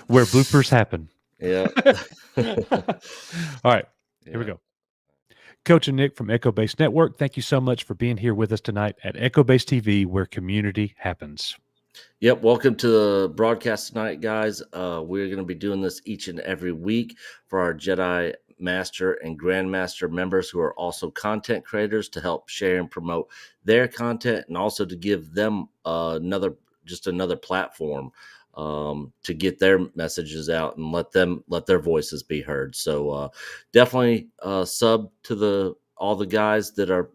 where bloopers happen. Yeah. All right, here we go. Coach and Nick from Echo Base Network, thank you so much for being here with us tonight at Echo Base TV, where community happens. Yep. Welcome to the broadcast tonight, guys. We're going to be doing this each and every week for our Jedi Master and Grandmaster members who are also content creators to help share and promote their content, and also to give them another platform to get their messages out and let their voices be heard. So definitely sub to all the guys that are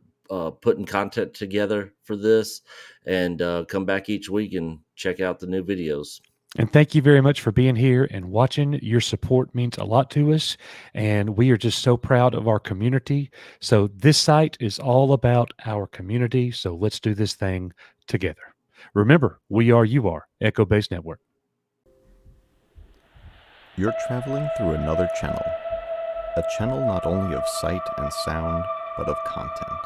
putting content together for this, and come back each week and check out the new videos. And thank you very much for being here and watching. Your support means a lot to us, and we are just so proud of our community. So this site is all about our community. So let's do this thing together. Remember, we are, you are, Echo Base Network. You're traveling through another channel. A channel not only of sight and sound, but of content.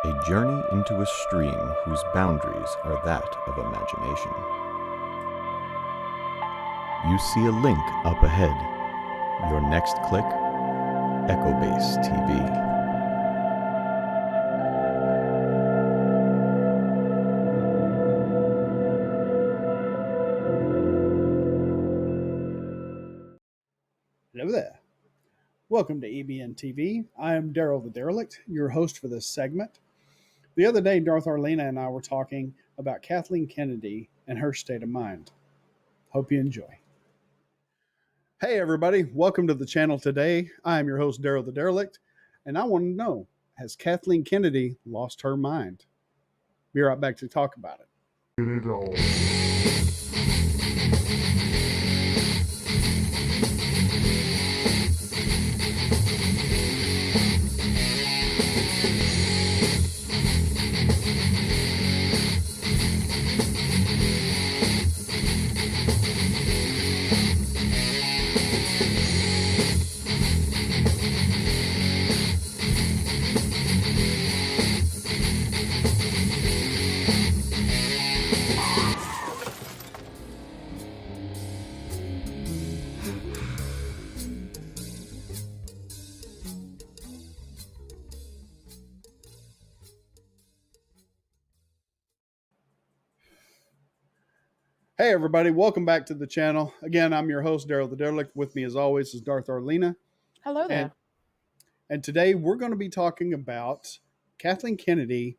A journey into a stream whose boundaries are that of imagination. You see a link up ahead. Your next click, Echo Base TV. Hello there. Welcome to EBN TV. I am Daryl the Derelict, your host for this segment. The other day, Darth Arlena and I were talking about Kathleen Kennedy and her state of mind. Hope you enjoy. Hey everybody, welcome to the channel today. I am your host, Daryl the Derelict, and I want to know, has Kathleen Kennedy lost her mind? Be right back to talk about it. Hey everybody, welcome back to the channel. Again, I'm your host, Daryl the Derelict. With me as always is Darth Arlena. Hello there. And today we're going to be talking about Kathleen Kennedy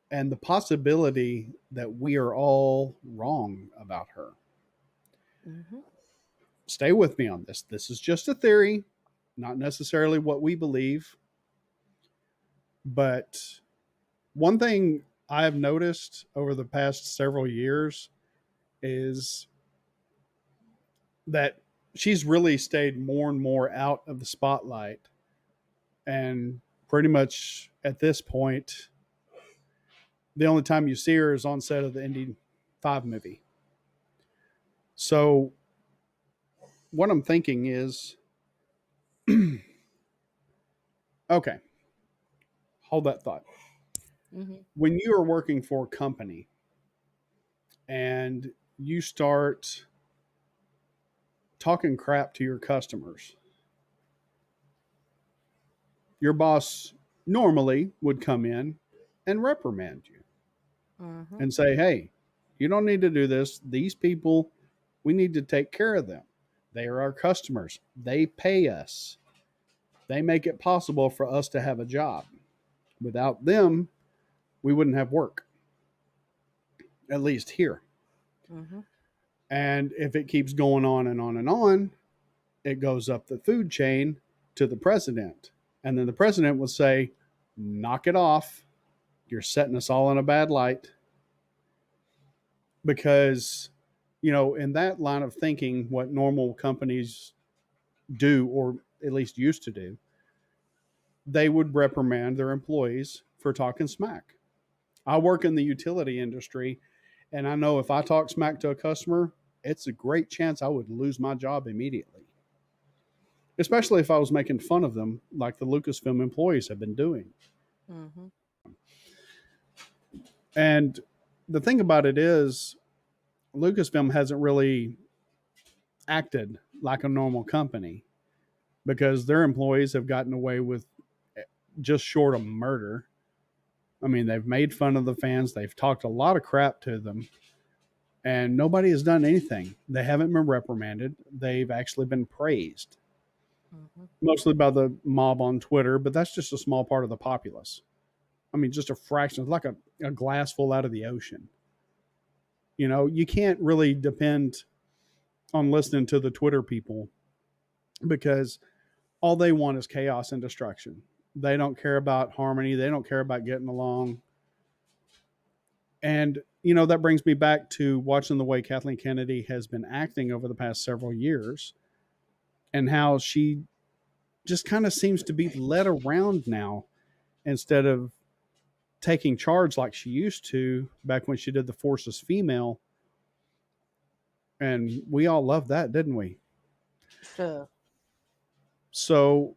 and the possibility that we are all wrong about her. Mm-hmm. Stay with me on this. This is just a theory, not necessarily what we believe. But one thing I have noticed over the past several years is that she's really stayed more and more out of the spotlight. And pretty much at this point, the only time you see her is on set of the Indy 5 movie. So what I'm thinking is, okay, hold that thought. Mm-hmm. When you are working for a company and you start talking crap to your customers, your boss normally would come in and reprimand you and say, hey, you don't need to do this. These people, we need to take care of them. They are our customers. They pay us. They make it possible for us to have a job. Without them, we wouldn't have work, at least here. Mm-hmm. And if it keeps going on and on and on, it goes up the food chain to the president. And then the president would say, knock it off. You're setting us all in a bad light. Because, in that line of thinking, what normal companies do, or at least used to do, they would reprimand their employees for talking smack. I work in the utility industry, and I know if I talk smack to a customer, it's a great chance I would lose my job immediately. Especially if I was making fun of them like the Lucasfilm employees have been doing. Mm-hmm. And the thing about it is, Lucasfilm hasn't really acted like a normal company because their employees have gotten away with just short of murder. I mean, they've made fun of the fans, they've talked a lot of crap to them, and nobody has done anything. They haven't been reprimanded, they've actually been praised, Mm-hmm. mostly by the mob on Twitter, but that's just a small part of the populace. I mean, just a fraction. It's like a glass full out of the ocean. You know, you can't really depend on listening to the Twitter people because all they want is chaos and destruction. They don't care about harmony. They don't care about getting along. And, you know, that brings me back to watching the way Kathleen Kennedy has been acting over the past several years and how she just kind of seems to be led around now instead of taking charge like she used to back when she did the Forces Female. And we all loved that, didn't we? Sure. So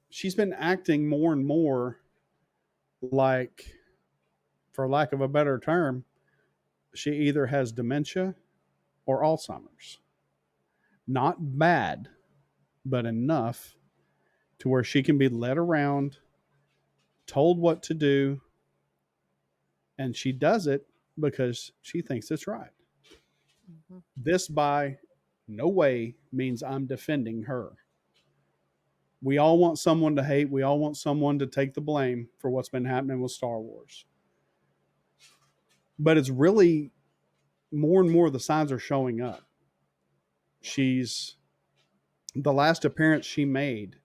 she's been acting more and more like, for lack of a better term, she either has dementia or Alzheimer's. Not bad, but enough to where she can be led around, told what to do, and she does it because she thinks it's right. Mm-hmm. This by no way means I'm defending her. We all want someone to hate. We all want someone to take the blame for what's been happening with Star Wars. But it's really more and more the signs are showing up. She's the last appearance she made,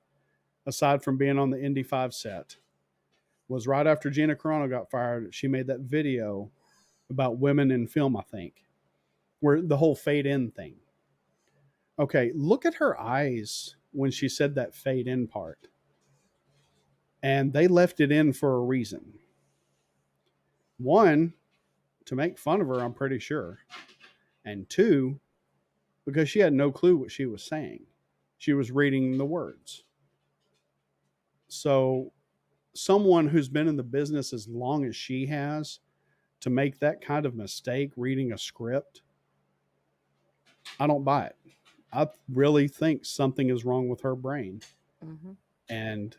aside from being on the Indy 5 set, was right after Gina Carano got fired. She made that video about women in film, I think, where the whole fade in thing. Okay, look at her eyes when she said that fade in part. And they left it in for a reason. One, to make fun of her, I'm pretty sure. And two, because she had no clue what she was saying. She was reading the words. So, someone who's been in the business as long as she has to make that kind of mistake reading a script, I don't buy it. I really think something is wrong with her brain. Mm-hmm. And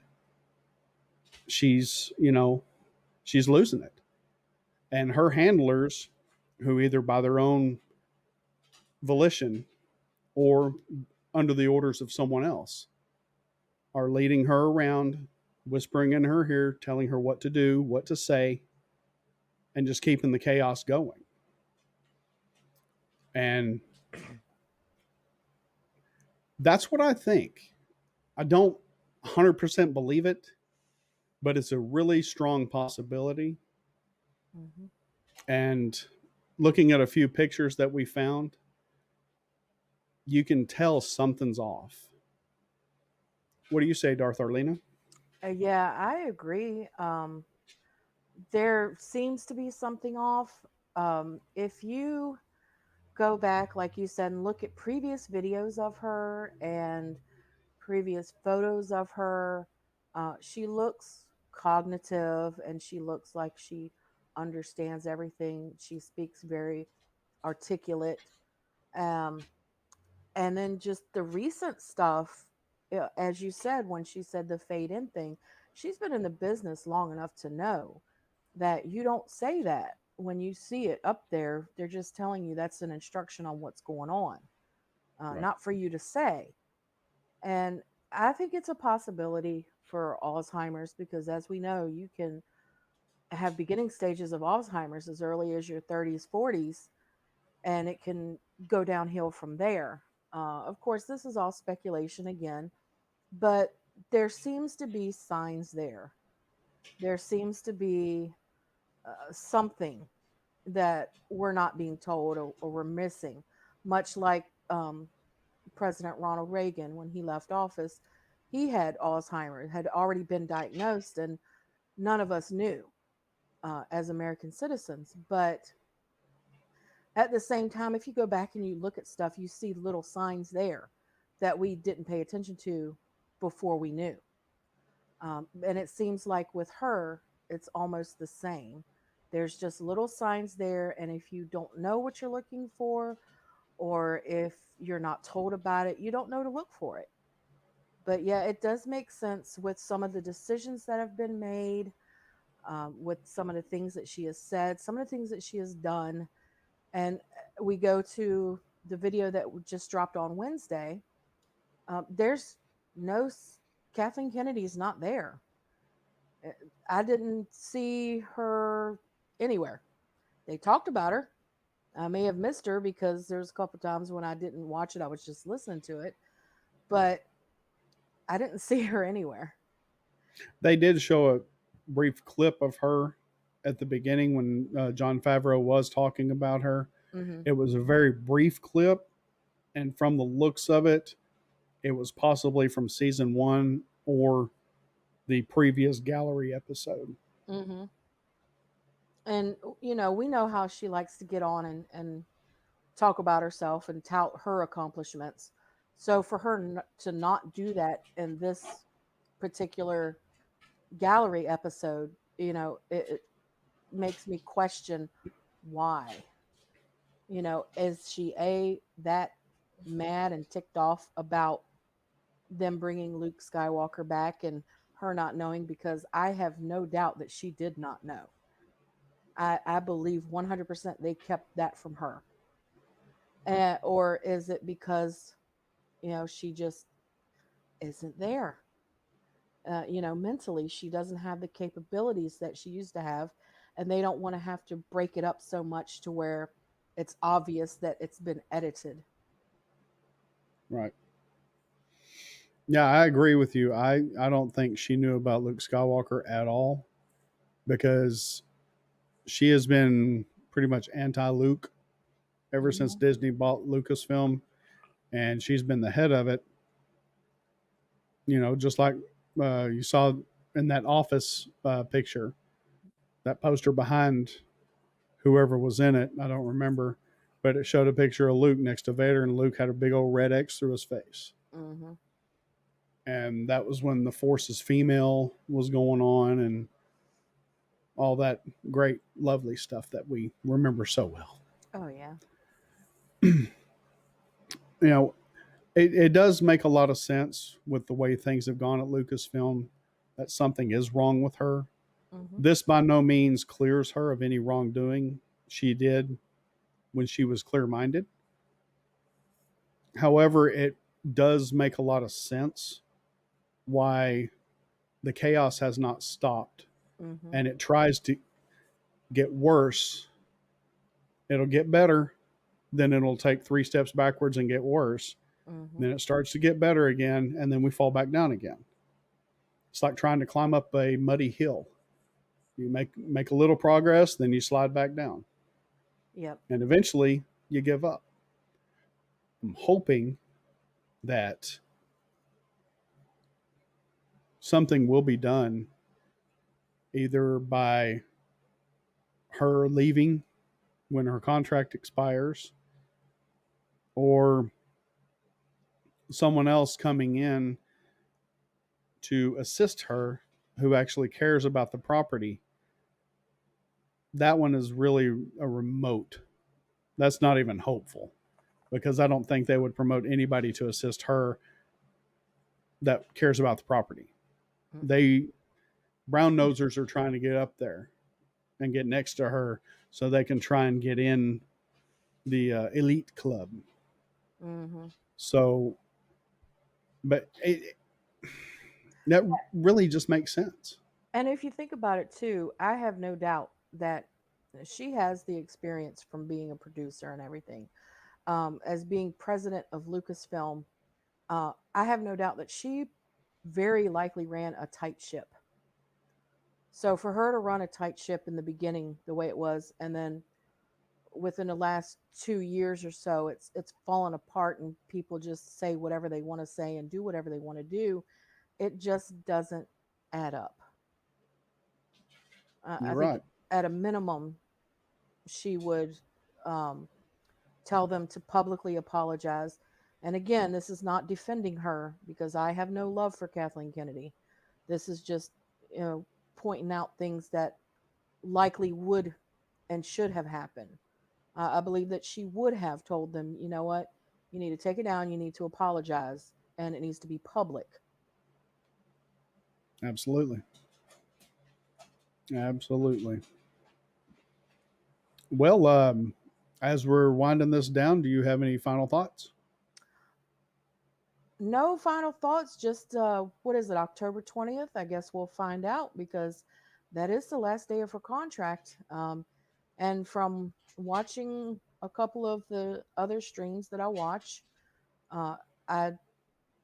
she's, you know, she's losing it. And her handlers, who either by their own volition or under the orders of someone else, are leading her around, whispering in her ear, telling her what to do, what to say, and just keeping the chaos going. And that's what I think. I don't 100% believe it, but it's a really strong possibility. Mm-hmm. And looking at a few pictures that we found, you can tell something's off. What do you say, Darth Arlena? Yeah, I agree. There seems to be something off. If you go back, like you said, and look at previous videos of her and previous photos of her, she looks cognitive and she looks like she understands everything. She speaks very articulate. Um, and then just the recent stuff, as you said, when she said the fade in thing, she's been in the business long enough to know that you don't say that when you see it up there. They're just telling you that's an instruction on what's going on, Right. not for you to say. And I think it's a possibility for Alzheimer's because, as we know, you can have beginning stages of Alzheimer's as early as your 30s, 40s, and it can go downhill from there. Of course, this is all speculation again, but there seems to be signs there. There seems to be something that we're not being told, or we're missing, much like President Ronald Reagan, when he left office, he had Alzheimer's, had already been diagnosed, and none of us knew as American citizens. But at the same time, if you go back and you look at stuff, you see little signs there that we didn't pay attention to before we knew. And it seems like with her, it's almost the same. There's just little signs there. And if you don't know what you're looking for, or if you're not told about it, you don't know to look for it. But yeah, it does make sense with some of the decisions that have been made, with some of the things that she has said, some of the things that she has done. And we go to the video that just dropped on Wednesday. There's no Kathleen Kennedy's not there. Uh, I didn't see her anywhere. They talked about her. I may have missed her because there's a couple times when I didn't watch it. I was just listening to it, but I didn't see her anywhere. They did show a brief clip of her at the beginning when John Favreau was talking about her. Hmm. It was a very brief clip, and from the looks of it, it was possibly from season one or the previous gallery episode. Hmm. And we know how she likes to get on and talk about herself and tout her accomplishments. So for her to not do that in this particular gallery episode, it makes me question why. Is she that mad and ticked off about them bringing Luke Skywalker back and her not knowing? Because I have no doubt that she did not know. I believe 100% they kept that from her. Or is it because, she just isn't there? Mentally, she doesn't have the capabilities that she used to have, and they don't want to have to break it up so much to where it's obvious that it's been edited. Right. Yeah, I agree with you. I don't think she knew about Luke Skywalker at all because she has been pretty much anti Luke ever since Hmm. Disney bought Lucasfilm, and she's been the head of it. Just like you saw in that office picture, that poster behind whoever was in it. I don't remember, but it showed a picture of Luke next to Vader, and Luke had a big old red X through his face. Hmm. And that was when the Force is female was going on, and all that great, lovely stuff that we remember so well. Oh yeah. You know, it does make a lot of sense with the way things have gone at Lucasfilm that something is wrong with her. Hmm. This by no means clears her of any wrongdoing she did when she was clear minded. However, it does make a lot of sense why the chaos has not stopped Hmm. and it tries to get worse. It'll get better, then it'll take 3 steps backwards and get worse. Hmm. Then it starts to get better again, and then we fall back down again. It's like trying to climb up a muddy hill. You make a little progress, then you slide back down, Yep. and eventually you give up. I'm hoping that something will be done either by her leaving when her contract expires or someone else coming in to assist her who actually cares about the property. That one is really a remote. That's not even hopeful because I don't think they would promote anybody to assist her that cares about the property. Hmm. They brown nosers are trying to get up there and get next to her so they can try and get in the elite club. Hmm. So, but that really just makes sense. And if you think about it too, I have no doubt that she has the experience from being a producer and everything. As being president of Lucasfilm, I have no doubt that she very likely ran a tight ship. So for her to run a tight ship in the beginning, the way it was, and then within the last 2 years or so, it's fallen apart, and people just say whatever they want to say and do whatever they want to do. It just doesn't add up. I You're think right. at a minimum, she would um, tell them to publicly apologize. And again, this is not defending her because I have no love for Kathleen Kennedy. This is just, you know, pointing out things that likely would and should have happened. I believe that she would have told them, you know what, you need to take it down. You need to apologize, and it needs to be public. Absolutely. Absolutely. Well, as we're winding this down, do you have any final thoughts? No final thoughts. Just what is it, October 20th? I guess we'll find out because that is the last day of her contract. And from watching a couple of the other streams that I watch, uh, I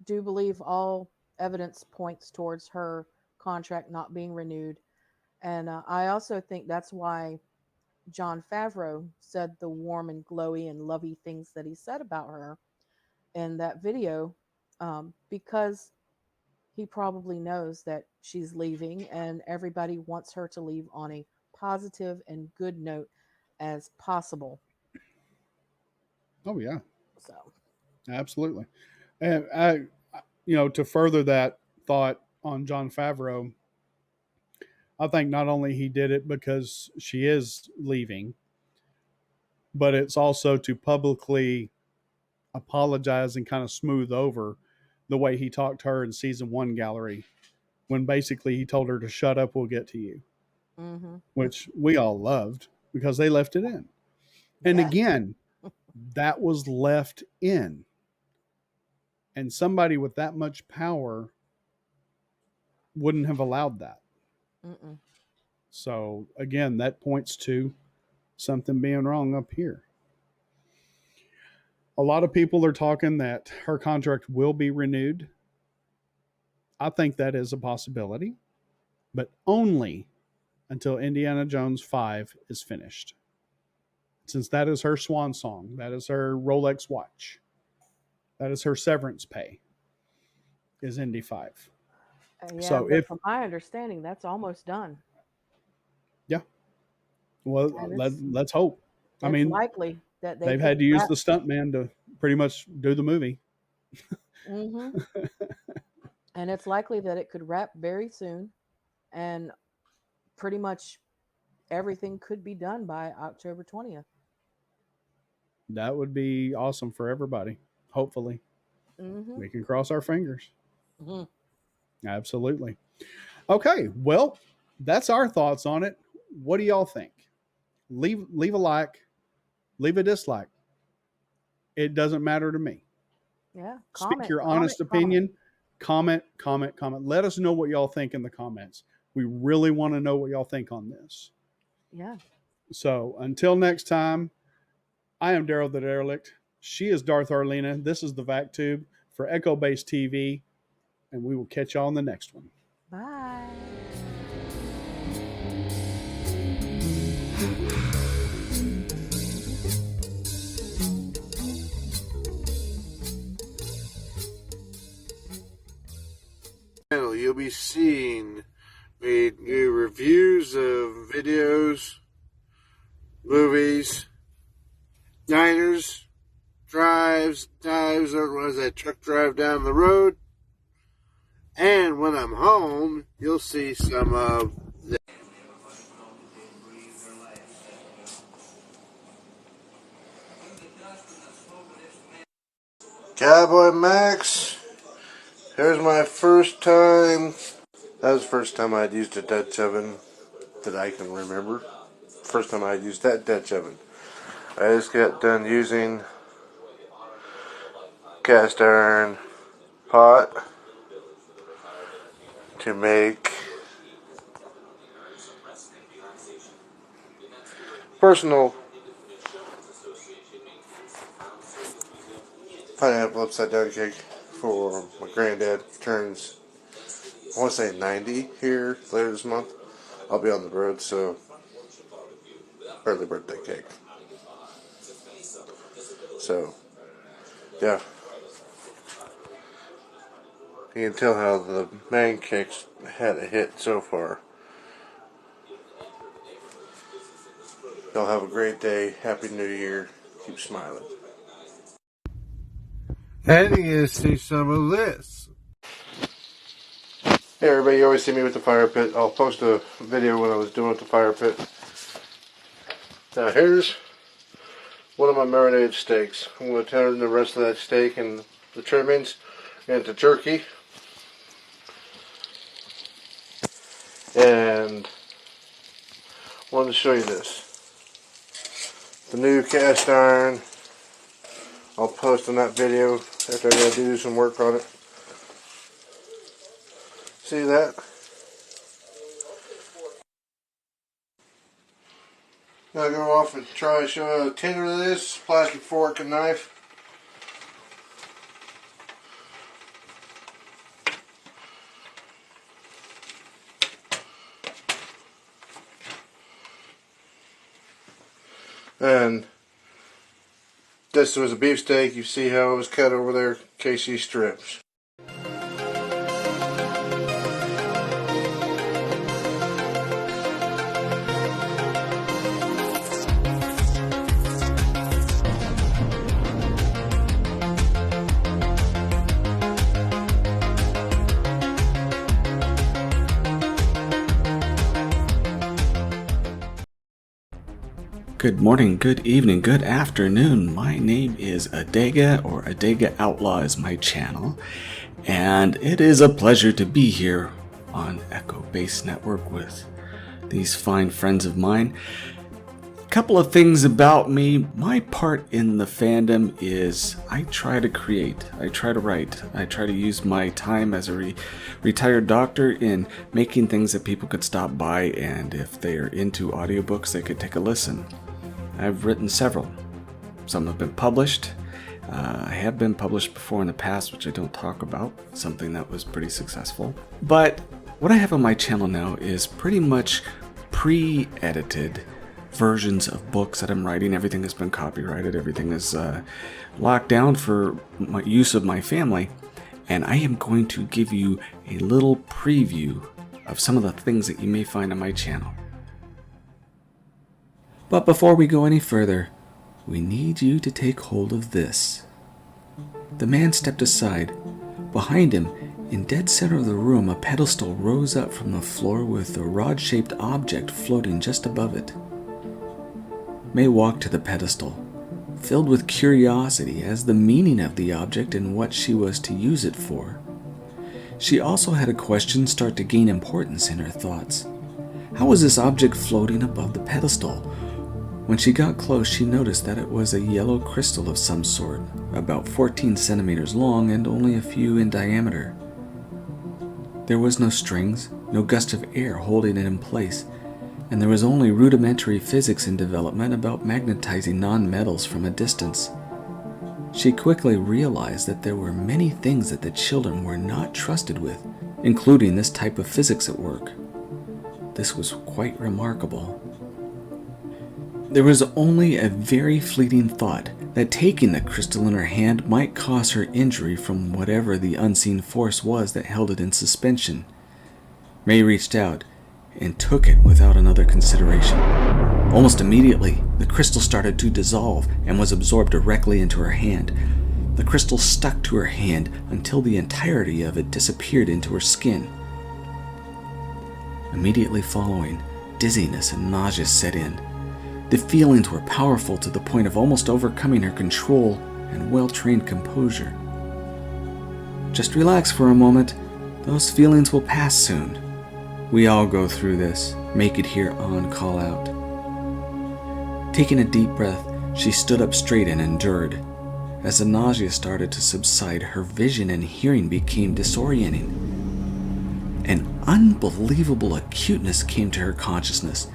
do believe all evidence points towards her contract not being renewed. And I also think that's why Jon Favreau said the warm and glowy and lovey things that he said about her in that video, because he probably knows that she's leaving and everybody wants her to leave on a positive and good note as possible. Oh yeah, So, absolutely. And to further that thought on Jon Favreau, I think not only he did it because she is leaving, but it's also to publicly apologize and kind of smooth over the way he talked to her in season 1 gallery, when basically he told her to shut up, we'll get to you, mm-hmm. which we all loved because they left it in. And Yes. again, that was left in. And somebody with that much power wouldn't have allowed that. Mm-mm. So again, that points to something being wrong up here. A lot of people are talking that her contract will be renewed. I think that is a possibility, but only until Indiana Jones 5 is finished. Since that is her swan song, that is her Rolex watch, that is her severance pay, is Indy 5. Yeah, So but if, from my understanding, that's almost done. yeah, well, And let's hope. I it's mean, likely that they they've could had to use wrap. the stuntman to pretty much do the movie. Mm-hmm. And it's likely that it could wrap very soon, and pretty much everything could be done by October 20th. That would be awesome for everybody. Hopefully, Mm-hmm. we can cross our fingers. Mm-hmm. Absolutely. Okay, well, that's our thoughts on it. What do y'all think? Leave a like, leave a dislike. It doesn't matter to me. Yeah. Speak your honest opinion. Comment. Let us know what y'all think in the comments. We really want to know what y'all think on this. Yeah. So until next time, I am Daryl the Derelict. She is Darth Arlena. This is the Vac Tube for Echo Base TV, and we will catch y'all on the next one. Bye. You'll be seeing me do reviews of videos, movies, diners, dives, or as I truck drive down the road. And when I'm home, you'll see some of the Cowboy Max. Here's my first time. That was the first time I'd used a Dutch oven that I can remember. First time I used that Dutch oven. I just got done using cast iron pot to make personal pineapple upside down cake for my granddad. Turns, I want to say 90 here later this month. I'll be on the road, so early birthday cake. So, yeah. You can tell how the man cakes had a hit so far. Y'all have a great day. Happy New Year. Keep smiling. And you get to see some of this. Hey everybody, you always see me with the fire pit. I'll post a video when I was doing with the fire pit. Now here's one of my marinated steaks. I'm going to turn the rest of that steak and the trimmings into jerky. And I wanted to show you this. The new cast iron. I'll post on that video after I do some work on it. See that? Now go off and try to show a tinder of this plastic fork and knife. And this was a beefsteak. You see how it was cut over there, KC strips. Good morning, good evening, good afternoon. My name is Adega, or Adega Outlaw is my channel, and it is a pleasure to be here on Echo Base Network with these fine friends of mine. A couple of things about me. My part in the fandom is I try to create, I try to write, I try to use my time as a retired doctor in making things that people could stop by, and if they are into audiobooks, they could take a listen. I've written several. Some have been published. I have been published before in the past, which I don't talk about, something that was pretty successful. But what I have on my channel now is pretty much pre-edited versions of books that I'm writing. Everything has been copyrighted. Everything is locked down for my use of my family. And I am going to give you a little preview of some of the things that you may find on my channel. But before we go any further, we need you to take hold of this. The man stepped aside. Behind him, in dead center of the room, a pedestal rose up from the floor with a rod-shaped object floating just above it. May walked to the pedestal, filled with curiosity as the meaning of the object and what she was to use it for. She also had a question start to gain importance in her thoughts. How was this object floating above the pedestal? When she got close, she noticed that it was a yellow crystal of some sort, about 14 centimeters long and only a few in diameter. There was no strings, no gust of air holding it in place, and there was only rudimentary physics in development about magnetizing non-metals from a distance. She quickly realized that there were many things that the children were not trusted with, including this type of physics at work. This was quite remarkable. There was only a very fleeting thought that taking the crystal in her hand might cause her injury from whatever the unseen force was that held it in suspension. May reached out and took it without another consideration. Almost immediately, the crystal started to dissolve and was absorbed directly into her hand. The crystal stuck to her hand until the entirety of it disappeared into her skin. Immediately following, dizziness and nausea set in. The feelings were powerful to the point of almost overcoming her control and well-trained composure. Just relax for a moment. Those feelings will pass soon. We all go through this. Make it here on call out. Taking a deep breath, she stood up straight and endured. As the nausea started to subside, her vision and hearing became disorienting. An unbelievable acuteness came to her consciousness.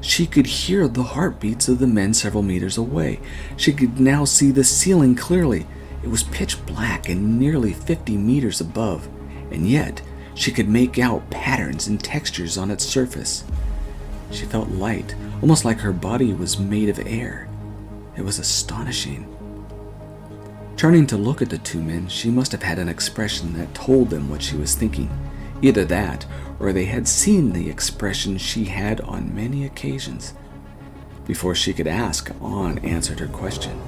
She could hear the heartbeats of the men several meters away. She could now see the ceiling clearly. It was pitch black and nearly 50 meters above, and yet she could make out patterns and textures on its surface. She felt light, almost like her body was made of air. It was astonishing. Turning to look at the two men, she must have had an expression that told them what she was thinking. Either that, or they had seen the expression she had on many occasions. Before she could ask, On answered her question.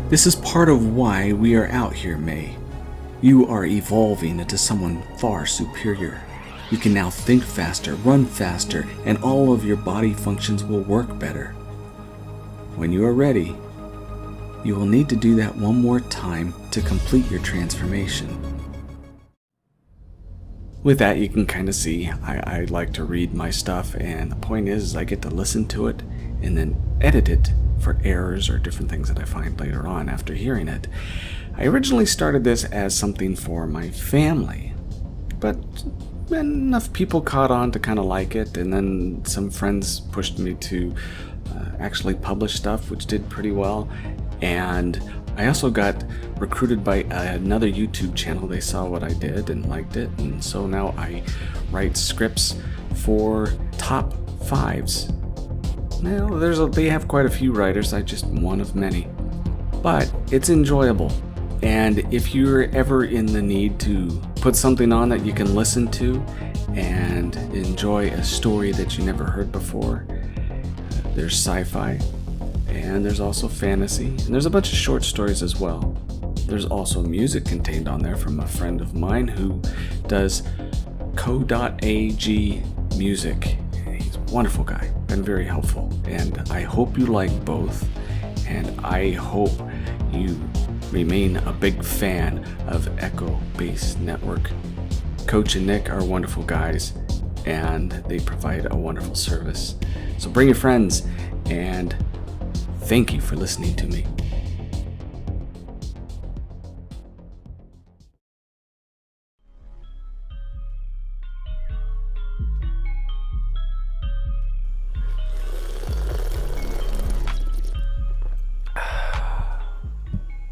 This is part of why we are out here, May. You are evolving into someone far superior. You can now think faster, run faster, and all of your body functions will work better. When you are ready, you will need to do that one more time to complete your transformation. With that, you can kind of see I like to read my stuff, and the point is I get to listen to it and then edit it for errors or different things that I find later on after hearing it. I originally started this as something for my family, but enough people caught on to kind of like it, and then some friends pushed me to actually publish stuff, which did pretty well. And I also got recruited by another YouTube channel. They saw what I did and liked it, and so now I write scripts for top fives. Well, they have quite a few writers. I'm just one of many, but it's enjoyable. And if you're ever in the need to put something on that you can listen to and enjoy a story that you never heard before, there's sci-fi, and there's also fantasy, and there's a bunch of short stories as well. There's also music contained on there from a friend of mine who does Co.ag music. He's a wonderful guy, been very helpful, and I hope you like both, and I hope you remain a big fan of Echo Base Network. Coach and Nick are wonderful guys, and they provide a wonderful service. So bring your friends, and thank you for listening to me.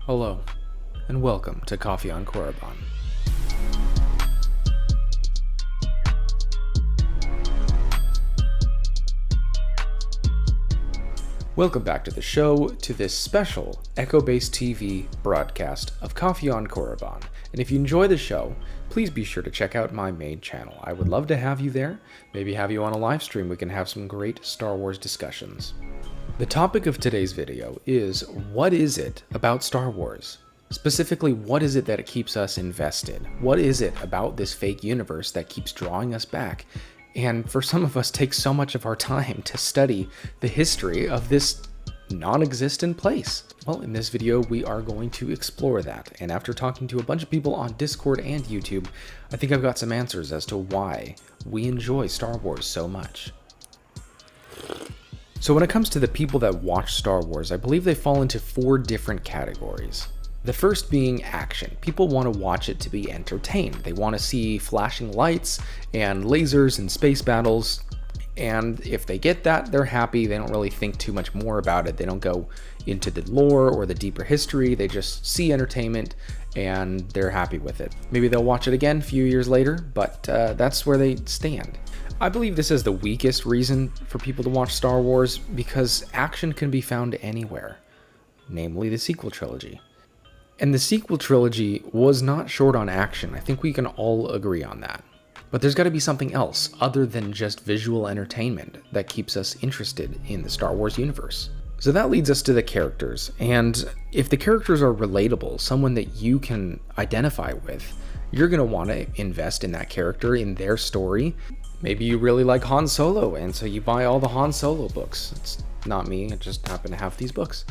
Hello, and welcome to Coffee on Korriban. Welcome back to the show, to this special Echo Base TV broadcast of Coffee on Korriban. And if you enjoy the show, please be sure to check out my main channel. I would love to have you there, maybe have you on a live stream. We can have some great Star Wars discussions. The topic of today's video is, what is it about Star Wars? Specifically, what is it that it keeps us invested? What is it about this fake universe that keeps drawing us back? And for some of us, takes so much of our time to study the history of this non-existent place. Well, in this video, we are going to explore that. And after talking to a bunch of people on Discord and YouTube, I think I've got some answers as to why we enjoy Star Wars so much. So when it comes to the people that watch Star Wars, I believe they fall into 4 different categories. The first being action. People want to watch it to be entertained. They want to see flashing lights and lasers and space battles. And if they get that, they're happy. They don't really think too much more about it. They don't go into the lore or the deeper history. They just see entertainment and they're happy with it. Maybe they'll watch it again a few years later, but that's where they stand. I believe this is the weakest reason for people to watch Star Wars, because action can be found anywhere, namely the sequel trilogy. And the sequel trilogy was not short on action. I think we can all agree on that. But there's got to be something else other than just visual entertainment that keeps us interested in the Star Wars universe. So that leads us to the characters. And if the characters are relatable, someone that you can identify with, you're going to want to invest in that character, in their story. Maybe you really like Han Solo, and so you buy all the Han Solo books. It's not me, I just happen to have these books.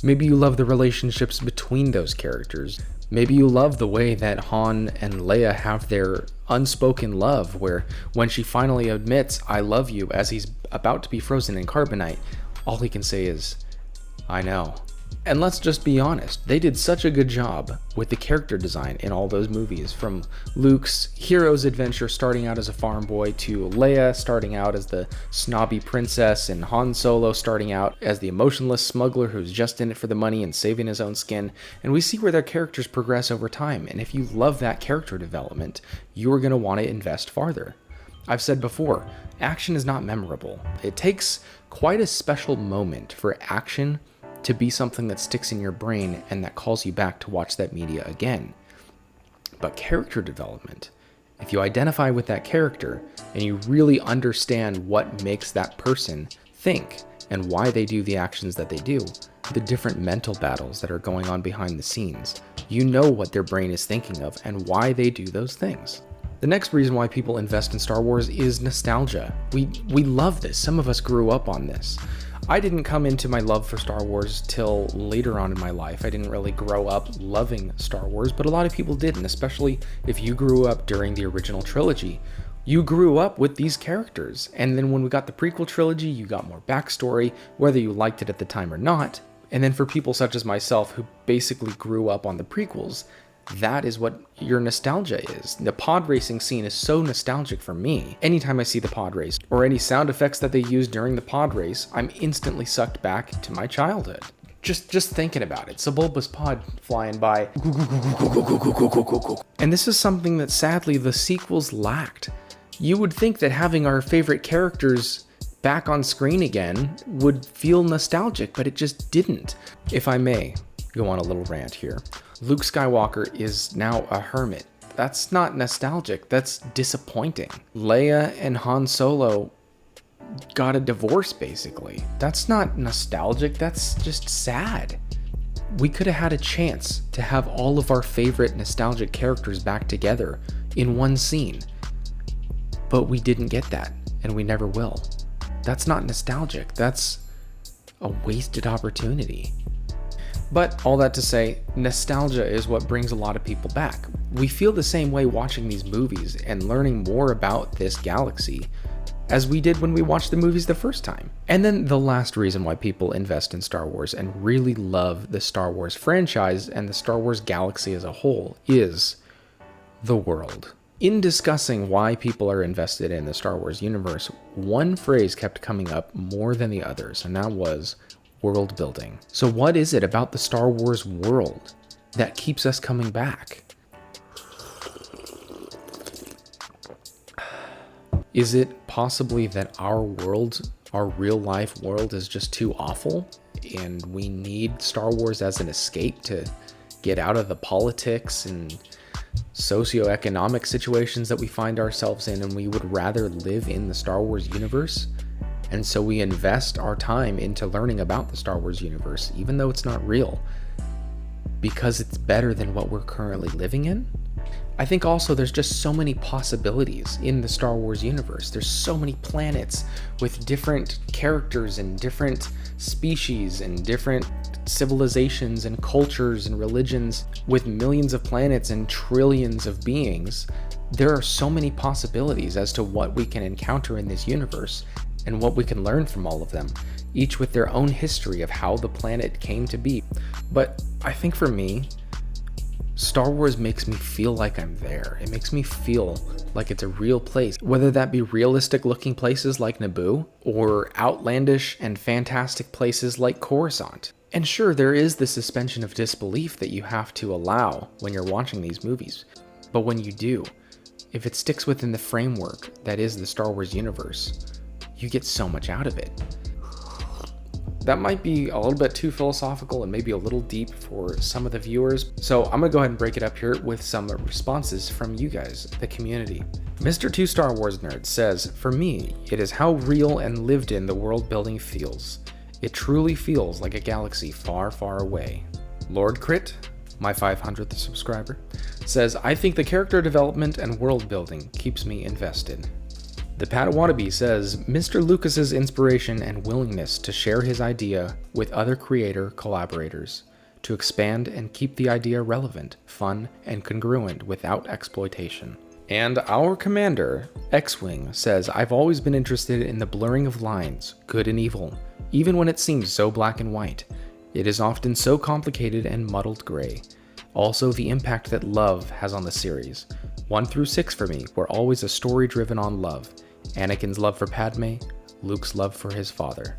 Maybe you love the relationships between those characters. Maybe you love the way that Han and Leia have their unspoken love, where when she finally admits, "I love you," as he's about to be frozen in carbonite, all he can say is, "I know." And let's just be honest, they did such a good job with the character design in all those movies, from Luke's hero's adventure starting out as a farm boy, to Leia starting out as the snobby princess, and Han Solo starting out as the emotionless smuggler who's just in it for the money and saving his own skin. And we see where their characters progress over time, and if you love that character development, you're going to want to invest farther. I've said before, action is not memorable. It takes quite a special moment for action to be something that sticks in your brain and that calls you back to watch that media again. But character development, if you identify with that character and you really understand what makes that person think and why they do the actions that they do, the different mental battles that are going on behind the scenes, you know what their brain is thinking of and why they do those things. The next reason why people invest in Star Wars is nostalgia. We love this. Some of us grew up on this. I didn't come into my love for Star Wars till later on in my life. I didn't really grow up loving Star Wars, but a lot of people did, and especially if you grew up during the original trilogy. You grew up with these characters, and then when we got the prequel trilogy, you got more backstory, whether you liked it at the time or not. And then for people such as myself who basically grew up on the prequels, that is what your nostalgia is. The pod racing scene is so nostalgic for me. Anytime I see the pod race, or any sound effects that they use during the pod race, I'm instantly sucked back to my childhood. Just thinking about it. Sebulba's pod flying by. And this is something that sadly the sequels lacked. You would think that having our favorite characters back on screen again would feel nostalgic, but it just didn't. If I may go on a little rant here. Luke Skywalker is now a hermit. That's not nostalgic, that's disappointing. Leia and Han Solo got a divorce, basically. That's not nostalgic, that's just sad. We could have had a chance to have all of our favorite nostalgic characters back together in one scene, but we didn't get that, and we never will. That's not nostalgic, that's a wasted opportunity. But all that to say, nostalgia is what brings a lot of people back. We feel the same way watching these movies and learning more about this galaxy as we did when we watched the movies the first time. And then the last reason why people invest in Star Wars and really love the Star Wars franchise and the Star Wars galaxy as a whole is the world. In discussing why people are invested in the Star Wars universe, one phrase kept coming up more than the others, and that was world building. So what is it about the Star Wars world that keeps us coming back? Is it possibly that our world, our real life world, is just too awful and we need Star Wars as an escape to get out of the politics and socioeconomic situations that we find ourselves in, and we would rather live in the Star Wars universe? And so we invest our time into learning about the Star Wars universe, even though it's not real, because it's better than what we're currently living in? I think also there's just so many possibilities in the Star Wars universe. There's so many planets with different characters and different species and different civilizations and cultures and religions, with millions of planets and trillions of beings. There are so many possibilities as to what we can encounter in this universe and what we can learn from all of them, each with their own history of how the planet came to be. But I think for me, Star Wars makes me feel like I'm there. It makes me feel like it's a real place, whether that be realistic looking places like Naboo or outlandish and fantastic places like Coruscant. And sure, there is the suspension of disbelief that you have to allow when you're watching these movies. But when you do, if it sticks within the framework that is the Star Wars universe, you get so much out of it. That might be a little bit too philosophical and maybe a little deep for some of the viewers, so I'm gonna go ahead and break it up here with some responses from you guys, the community. Mr. 2 Star Wars Nerd says, "For me, it is how real and lived in the world building feels. It truly feels like a galaxy far, far away." Lord Crit, my 500th subscriber, says, "I think the character development and world building keeps me invested." The Padawannabe says, "Mr. Lucas's inspiration and willingness to share his idea with other creator collaborators, to expand and keep the idea relevant, fun, and congruent without exploitation." And our commander, X-Wing, says, "I've always been interested in the blurring of lines, good and evil, even when it seems so black and white. It is often so complicated and muddled gray. Also, the impact that love has on the series. 1 through 6 for me were always a story driven on love. Anakin's love for Padme, Luke's love for his father."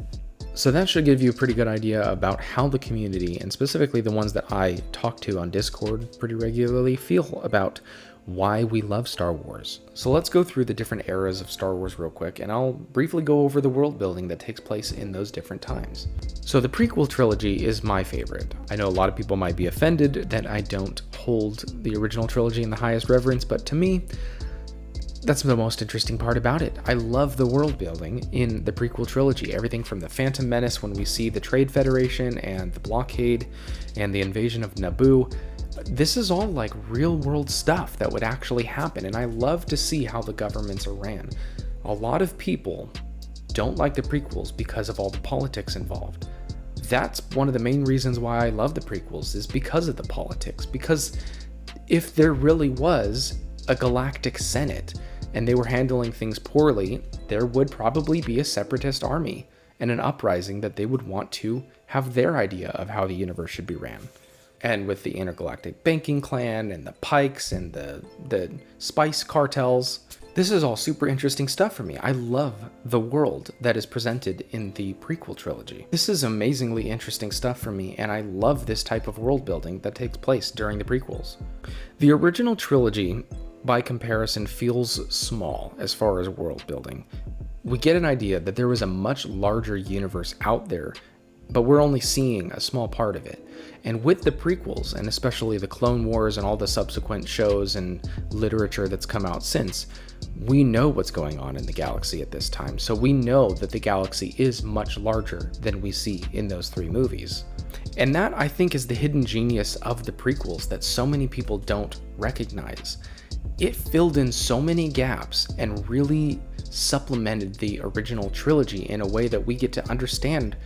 So that should give you a pretty good idea about how the community, and specifically the ones that I talk to on Discord pretty regularly, feel about why we love Star Wars. So let's go through the different eras of Star Wars real quick, and I'll briefly go over the world building that takes place in those different times. So the prequel trilogy is my favorite. I know a lot of people might be offended that I don't hold the original trilogy in the highest reverence, but to me, that's the most interesting part about it. I love the world building in the prequel trilogy. Everything from the Phantom Menace, when we see the Trade Federation and the blockade and the invasion of Naboo. This is all like real world stuff that would actually happen, and I love to see how the governments are ran. A lot of people don't like the prequels because of all the politics involved. That's one of the main reasons why I love the prequels, is because of the politics. Because if there really was a galactic senate and they were handling things poorly, there would probably be a separatist army and an uprising that they would want to have their idea of how the universe should be ran. And with the intergalactic banking clan and the Pikes and the spice cartels, this is all super interesting stuff for me. I love the world that is presented in the prequel trilogy. This is amazingly interesting stuff for me, and I love this type of world building that takes place during the prequels. The original trilogy, by comparison, feels small as far as world building. We get an idea that there was a much larger universe out there, but we're only seeing a small part of it. And with the prequels, and especially the Clone Wars and all the subsequent shows and literature that's come out since, we know what's going on in the galaxy at this time. So we know that the galaxy is much larger than we see in those 3 movies. And that, I think, is the hidden genius of the prequels that so many people don't recognize. It filled in so many gaps and really supplemented the original trilogy in a way that we get to understand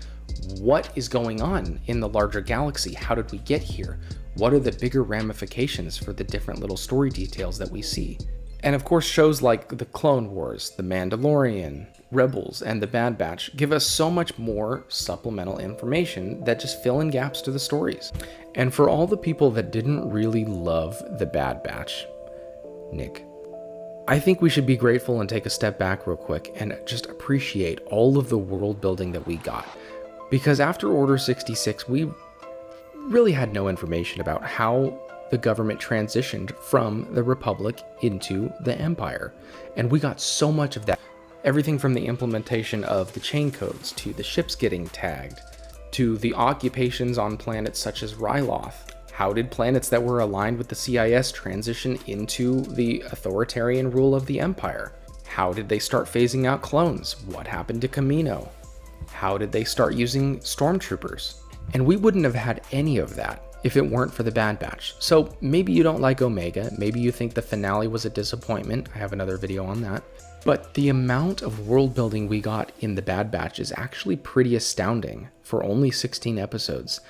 what is going on in the larger galaxy. How did we get here? What are the bigger ramifications for the different little story details that we see? And of course, shows like the Clone Wars, The Mandalorian, Rebels, and The Bad Batch give us so much more supplemental information that just fill in gaps to the stories. And for all the people that didn't really love The Bad Batch, Nick, I think we should be grateful and take a step back real quick and just appreciate all of the world building that we got. Because after Order 66, we really had no information about how the government transitioned from the Republic into the Empire. And we got so much of that. Everything from the implementation of the chain codes, to the ships getting tagged, to the occupations on planets such as Ryloth. How did planets that were aligned with the CIS transition into the authoritarian rule of the Empire? How did they start phasing out clones? What happened to Kamino? How did they start using stormtroopers? And we wouldn't have had any of that if it weren't for the Bad Batch. So maybe you don't like Omega, maybe you think the finale was a disappointment. I have another video on that. But the amount of world building we got in the Bad Batch is actually pretty astounding for only 16 episodes,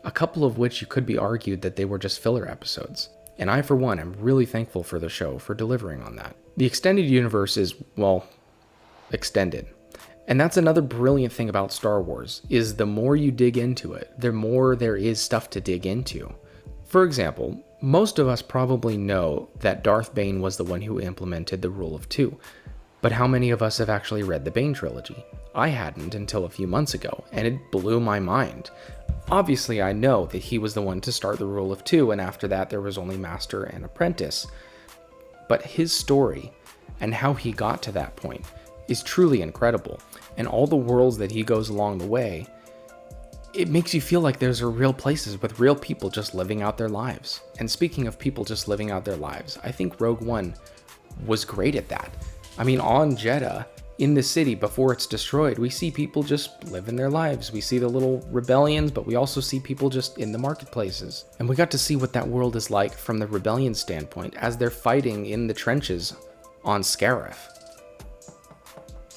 a couple of which you could be argued that they were just filler episodes. And I, for one, am really thankful for the show for delivering on that. The extended universe is, well, extended. And that's another brilliant thing about Star Wars, is the more you dig into it, the more there is stuff to dig into. For example, most of us probably know that Darth Bane was the one who implemented the Rule of Two, but how many of us have actually read the Bane trilogy? I hadn't until a few months ago, and it blew my mind. Obviously, I know that he was the one to start the Rule of Two, and after that there was only Master and Apprentice. But his story, and how he got to that point, is truly incredible. And all the worlds that he goes along the way, it makes you feel like those are real places with real people just living out their lives. And speaking of people just living out their lives, I think Rogue One was great at that. I mean, on Jedha, in the city before it's destroyed, we see people just living their lives. We see the little rebellions, but we also see people just in the marketplaces. And we got to see what that world is like from the rebellion standpoint as they're fighting in the trenches on Scarif.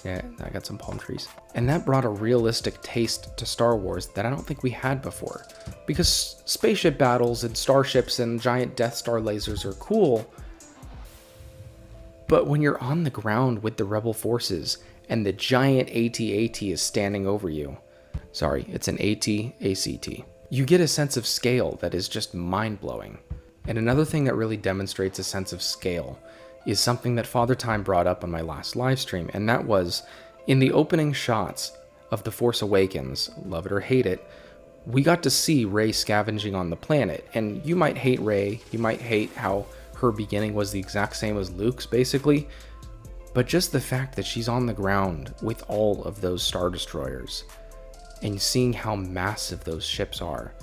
Yeah, I got some palm trees. And that brought a realistic taste to Star Wars that I don't think we had before. Because spaceship battles and starships and giant Death Star lasers are cool, but when you're on the ground with the rebel forces and the giant AT-AT is standing over you, sorry, it's an AT-ACT, you get a sense of scale that is just mind-blowing. And another thing that really demonstrates a sense of scale is something that Father Time brought up on my last live stream, and that was in the opening shots of The Force Awakens, love it or hate it, we got to see Rey scavenging on the planet. And you might hate Rey, you might hate how her beginning was the exact same as Luke's basically, but just the fact that she's on the ground with all of those Star Destroyers and seeing how massive those ships are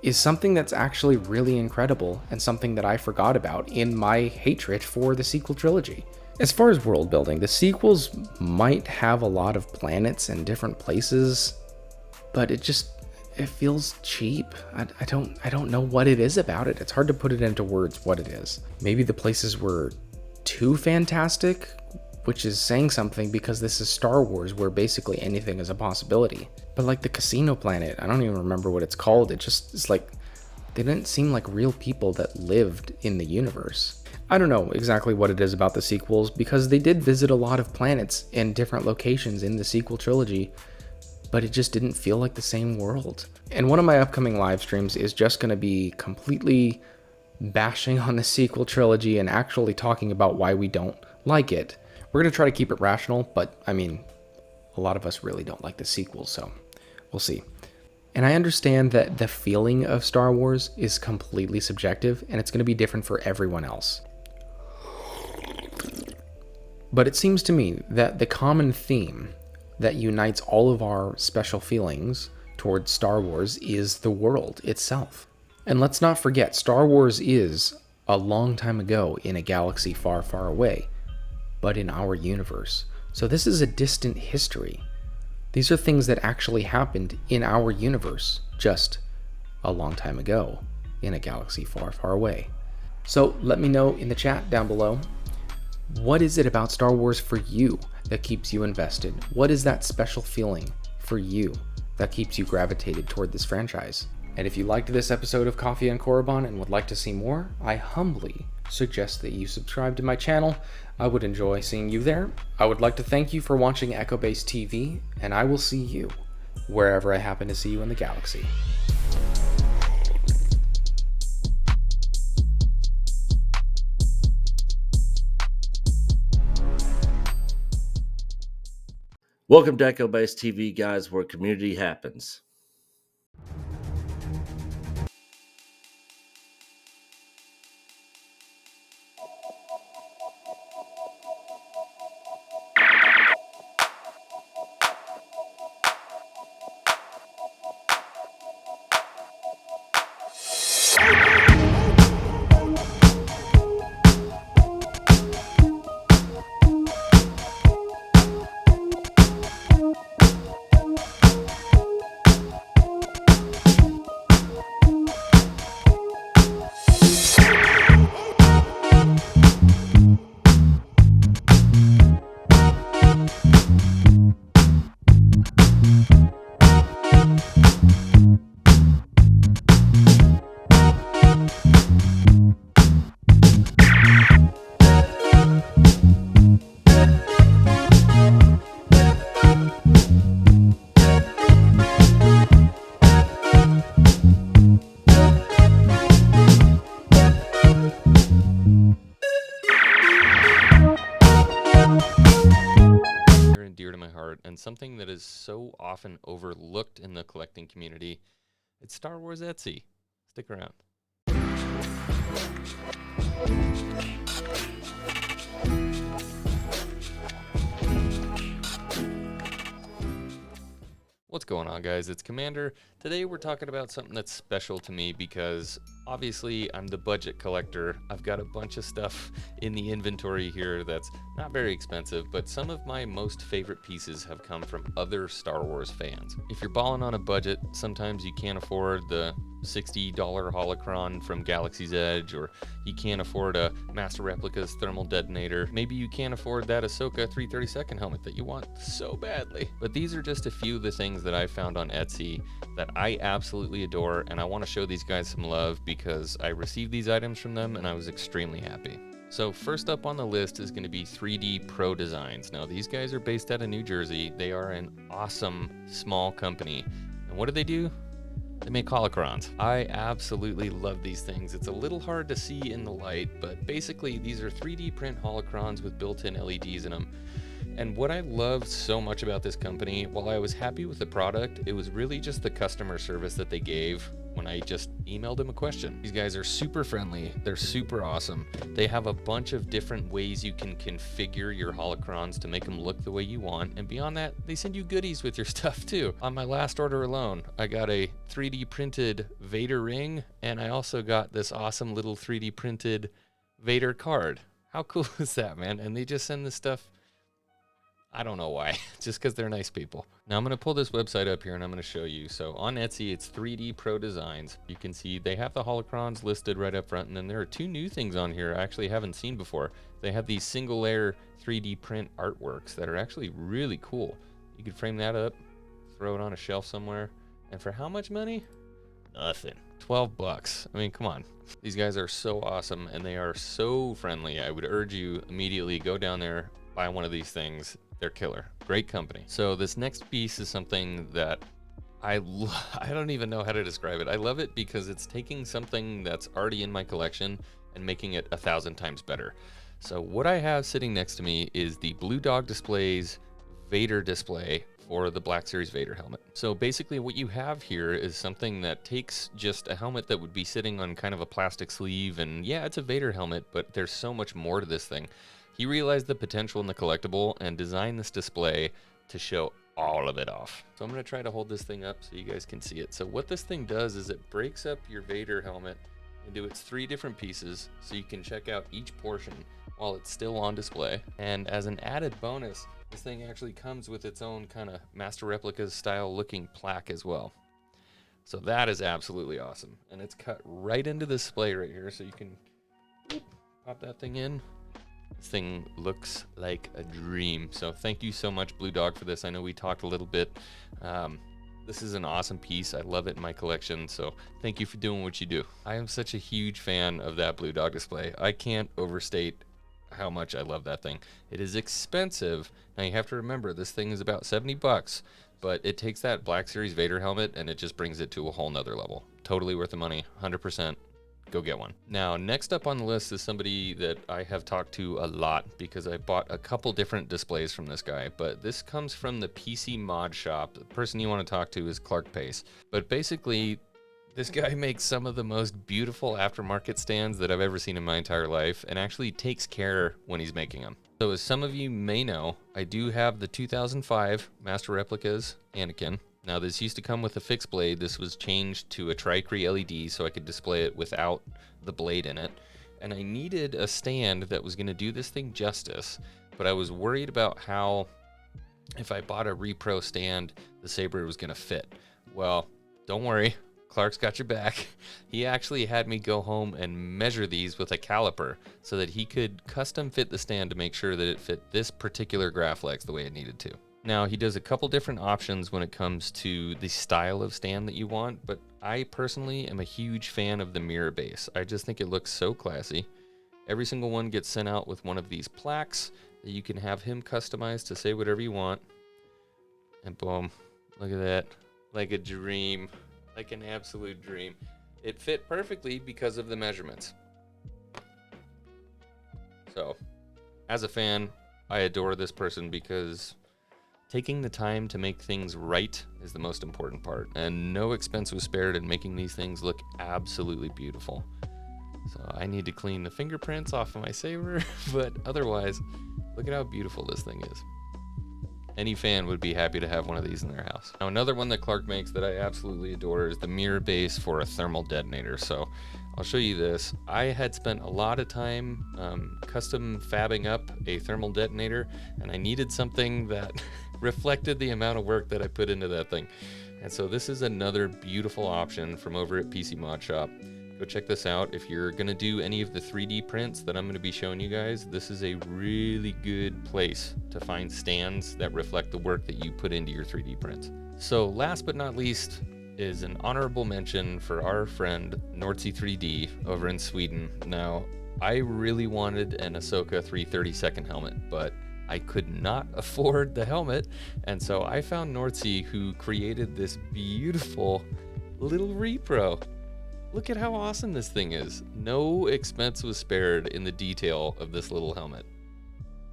is something that's actually really incredible, and something that I forgot about in my hatred for the sequel trilogy. As far as world building, the sequels might have a lot of planets and different places, but it feels cheap. I don't know what it is about it. It's hard to put it into words what it is. Maybe the places were too fantastic which is saying something because this is Star Wars where basically anything is a possibility. But like the casino planet, I don't even remember what it's called. It's like they didn't seem like real people that lived in the universe. I don't know exactly what it is about the sequels because they did visit a lot of planets and different locations in the sequel trilogy, but it just didn't feel like the same world. And one of my upcoming live streams is just going to be completely bashing on the sequel trilogy and actually talking about why we don't like it. We're going to try to keep it rational, but I mean, a lot of us really don't like the sequels, so we'll see. And I understand that the feeling of Star Wars is completely subjective and it's going to be different for everyone else. But it seems to me that the common theme that unites all of our special feelings towards Star Wars is the world itself. And let's not forget, Star Wars is a long time ago in a galaxy far, far away, but in our universe. So this is a distant history. These are things that actually happened in our universe just a long time ago in a galaxy far, far away. So let me know in the chat down below, what is it about Star Wars for you that keeps you invested? What is that special feeling for you that keeps you gravitated toward this franchise? And if you liked this episode of Coffee and Korriban and would like to see more, I humbly suggest that you subscribe to my channel. I would enjoy seeing you there. I would like to thank you for watching Echo Base TV, and I will see you wherever I happen to see you in the galaxy. Welcome to Echo Base TV, guys, where community happens. And something that is so often overlooked in the collecting community, it's Star Wars Etsy. Stick around. What's going on, guys? It's Commander. Today we're talking about something that's special to me because obviously I'm the budget collector. I've got a bunch of stuff in the inventory here that's not very expensive, but some of my most favorite pieces have come from other Star Wars fans. If you're balling on a budget, sometimes you can't afford the $60 holocron from Galaxy's Edge, or you can't afford a Master Replica's thermal detonator. Maybe you can't afford that Ahsoka 332nd helmet that you want so badly. But these are just a few of the things that I found on Etsy that I absolutely adore, and I want to show these guys some love because I received these items from them and I was extremely happy. So first up on the list is going to be 3D Pro Designs. Now these guys are based out of New Jersey. They are an awesome small company. And what do? They make holocrons. I absolutely love these things. It's a little hard to see in the light, but basically these are 3D print holocrons with built-in LEDs in them. And what I loved so much about this company, while I was happy with the product, it was really just the customer service that they gave when I just emailed them a question. These guys are super friendly. They're super awesome. They have a bunch of different ways you can configure your holocrons to make them look the way you want. And beyond that, they send you goodies with your stuff too. On my last order alone, I got a 3D printed Vader ring, and I also got this awesome little 3D printed Vader card. How cool is that, man? And they just send this stuff I don't know why, just because they're nice people. Now I'm going to pull this website up here and I'm going to show you. So on Etsy, it's 3D Pro Designs. You can see they have the holocrons listed right up front, and then there are two new things on here I actually haven't seen before. They have these single layer 3D print artworks that are actually really cool. You could frame that up, throw it on a shelf somewhere, and for how much money? Nothing. 12 bucks. I mean, come on. These guys are so awesome and they are so friendly. I would urge you immediately go down there, buy one of these things. They're killer. Great company. So this next piece is something that I don't even know how to describe it. I love it because it's taking something that's already in my collection and making it 1,000 times better. So what I have sitting next to me is the Blue Dog Displays Vader display for the Black Series Vader helmet. So basically what you have here is something that takes just a helmet that would be sitting on kind of a plastic sleeve, and yeah, it's a Vader helmet, but there's so much more to this thing. He realized the potential in the collectible and designed this display to show all of it off. So I'm going to try to hold this thing up so you guys can see it. So what this thing does is it breaks up your Vader helmet into its 3 different pieces so you can check out each portion while it's still on display. And as an added bonus, this thing actually comes with its own kind of Master Replicas style looking plaque as well. So that is absolutely awesome. And it's cut right into the display right here, so you can pop that thing in. This thing looks like a dream. So thank you so much, Blue Dog, for this. I know we talked a little bit. This is an awesome piece. I love it in my collection, so thank you for doing what you do. I am such a huge fan of that Blue Dog display. I can't overstate how much I love that thing. It is expensive. Now you have to remember, this thing is about 70 bucks, but it takes that Black Series Vader helmet and it just brings it to a whole nother level. Totally worth the money, 100%. Go get one. Now, next up on the list is somebody that I have talked to a lot because I bought a couple different displays from this guy, but this comes from the PC Mod Shop. The person you want to talk to is Clark Pace. But basically, this guy makes some of the most beautiful aftermarket stands that I've ever seen in my entire life and actually takes care when he's making them. So as some of you may know, I do have the 2005 Master Replicas Anakin. Now this used to come with a fixed blade. This was changed to a Tricree LED so I could display it without the blade in it. And I needed a stand that was going to do this thing justice, but I was worried about how, if I bought a repro stand, the saber was going to fit. Well, don't worry. Clark's got your back. He actually had me go home and measure these with a caliper so that he could custom fit the stand to make sure that it fit this particular Graflex the way it needed to. Now, he does a couple different options when it comes to the style of stand that you want, but I personally am a huge fan of the mirror base. I just think it looks so classy. Every single one gets sent out with one of these plaques that you can have him customize to say whatever you want. And boom, look at that. Like a dream. Like an absolute dream. It fit perfectly because of the measurements. So, as a fan, I adore this person because taking the time to make things right is the most important part, and no expense was spared in making these things look absolutely beautiful. So I need to clean the fingerprints off of my saber, but otherwise, look at how beautiful this thing is. Any fan would be happy to have one of these in their house. Now, another one that Clark makes that I absolutely adore is the mirror base for a thermal detonator. So I'll show you this. I had spent a lot of time custom fabbing up a thermal detonator, and I needed something that reflected the amount of work that I put into that thing. And so this is another beautiful option from over at PC Mod Shop. Go check this out. If you're gonna do any of the 3D prints that I'm gonna be showing you guys, this is a really good place to find stands that reflect the work that you put into your 3D prints. So last but not least is an honorable mention for our friend Nordsee 3D over in Sweden. Now, I really wanted an Ahsoka 332nd helmet, but I could not afford the helmet, and so I found Nordsee, who created this beautiful little repro. Look at how awesome this thing is. No expense was spared in the detail of this little helmet.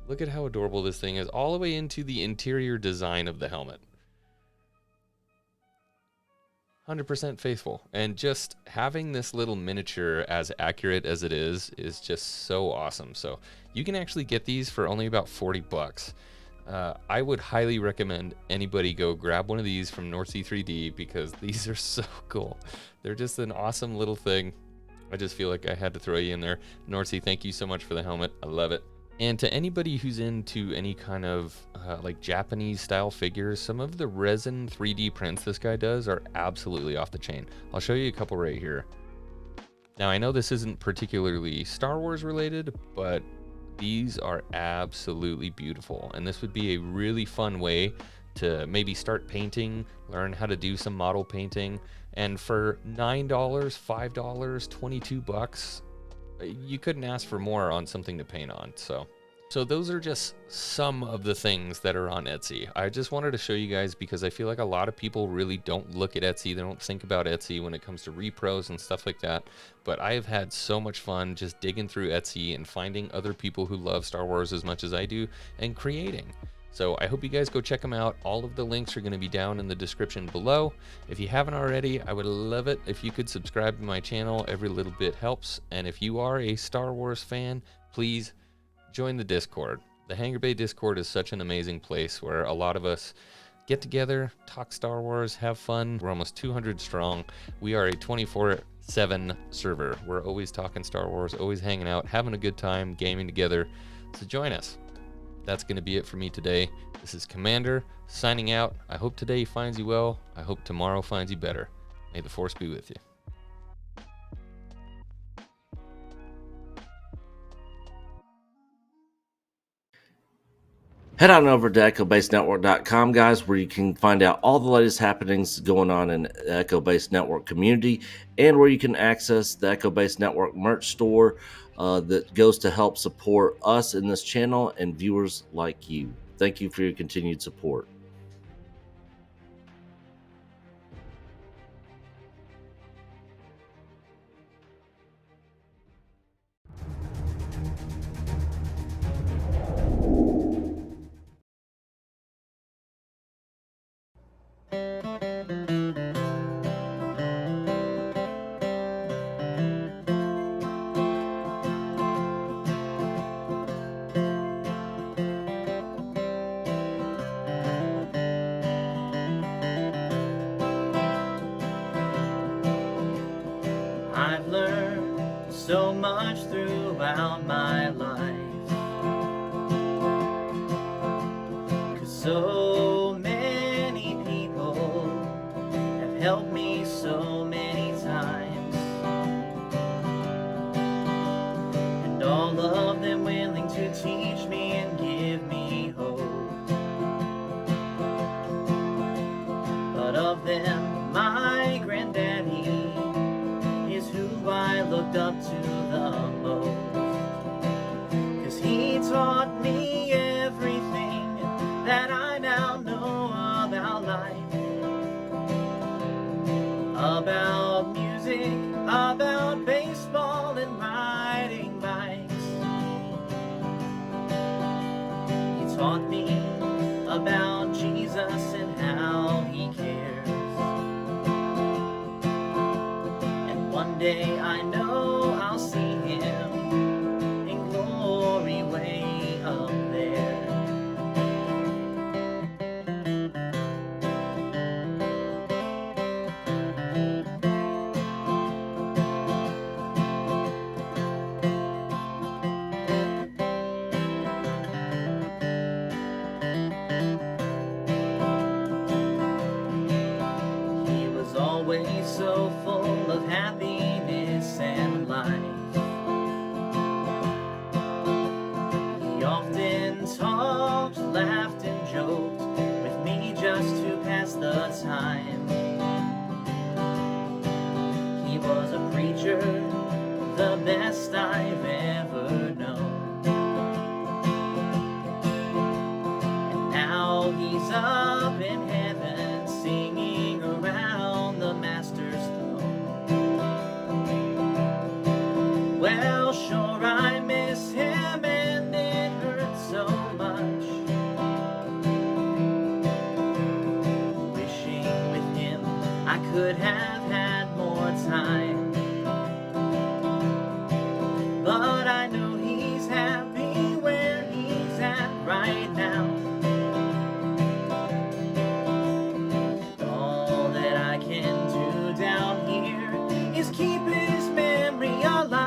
Look at how adorable this thing is, all the way into the interior design of the helmet. 100% faithful. And just having this little miniature as accurate as it is just so awesome. So you can actually get these for only about 40 bucks. I would highly recommend anybody go grab one of these from Nordsee 3D because these are so cool. They're just an awesome little thing. I just feel like I had to throw you in there. Nordsee, thank you so much for the helmet. I love it. And to anybody who's into any kind of like Japanese style figures, some of the resin 3D prints this guy does are absolutely off the chain. I'll show you a couple right here. Now I know this isn't particularly Star Wars related, but these are absolutely beautiful. And this would be a really fun way to maybe start painting, learn how to do some model painting. And for $9, $5, $22, you couldn't ask for more on something to paint on. So those are just some of the things that are on Etsy. I just wanted to show you guys because I feel like a lot of people really don't look at Etsy. They don't think about Etsy when it comes to repros and stuff like that. But I have had so much fun just digging through Etsy and finding other people who love Star Wars as much as I do and creating. So I hope you guys go check them out. All of the links are going to be down in the description below. If you haven't already, I would love it if you could subscribe to my channel. Every little bit helps. And if you are a Star Wars fan, please join the Discord. The Hangar Bay Discord is such an amazing place where a lot of us get together, talk Star Wars, have fun. We're almost 200 strong. We are a 24/7 server. We're always talking Star Wars, always hanging out, having a good time, gaming together. So join us. That's going to be it for me today. This is Commander signing out. I hope today finds you well. I hope tomorrow finds you better. May the Force be with you. Head on over to EchoBaseNetwork.com, guys, where you can find out all the latest happenings going on in the Echo Base Network community and where you can access the Echo Base Network merch store that goes to help support us in this channel and viewers like you. Thank you for your continued support. I've learned so much throughout my life, 'cause so many people have helped me so many times, and all of them willing to teach me and give me hope. But of them, my granddaddy is who I looked up to the most, 'cause he taught me everything that I now know about life, about music, about baseball and riding bikes. He taught me about Jesus and how he cares. One day I know I'll see him in glory way up there. He was always so full of happiness and life. He often talked, laughed, and joked with me just to pass the time. He was a preacher, the best I've ever known. And now he's up in heaven singing around the Master's throne. Well, sure, I miss him and it hurts so much. Wishing with him I could have had more time. But I know he's happy where he's at right now. All that I can do down here is keep his memory alive.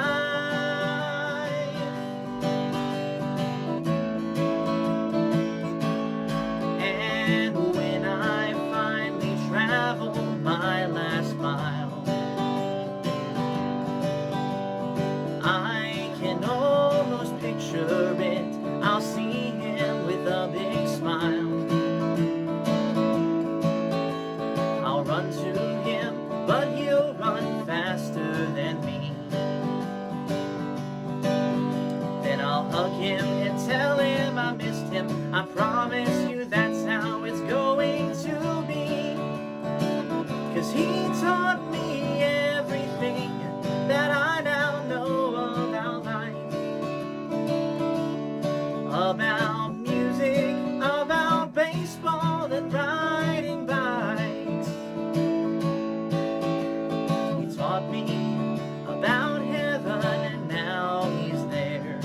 picture it, I'll see him with a big smile. I'll run to him, but he'll run faster than me. Then I'll hug him and tell him I missed him. I promise you that's how it's going to be. 'Cause he taught me everything that I now know about life. About music, about baseball and riding bikes. He taught me about heaven and now he's there.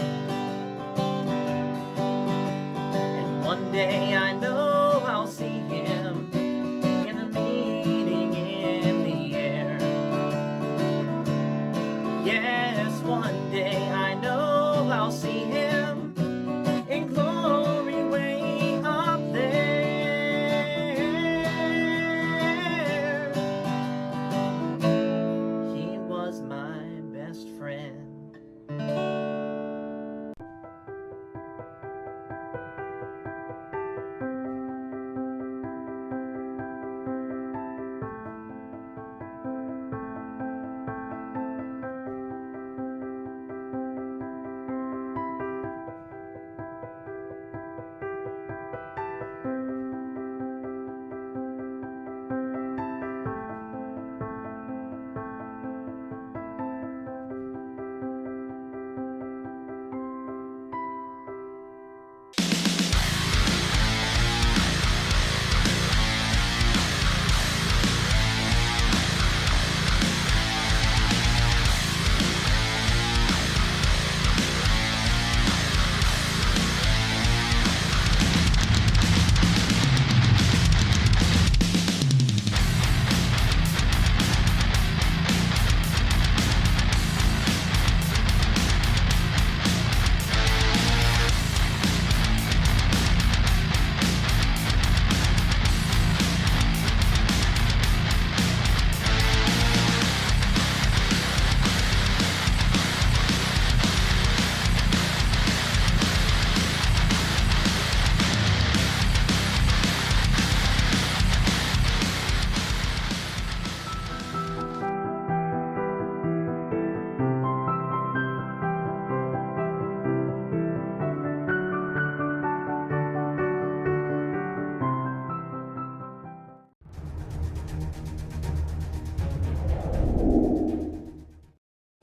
And one day I know I'll see him in a meeting in the air. Yes, one day I know I'll see him in glory way up there. He was my best friend.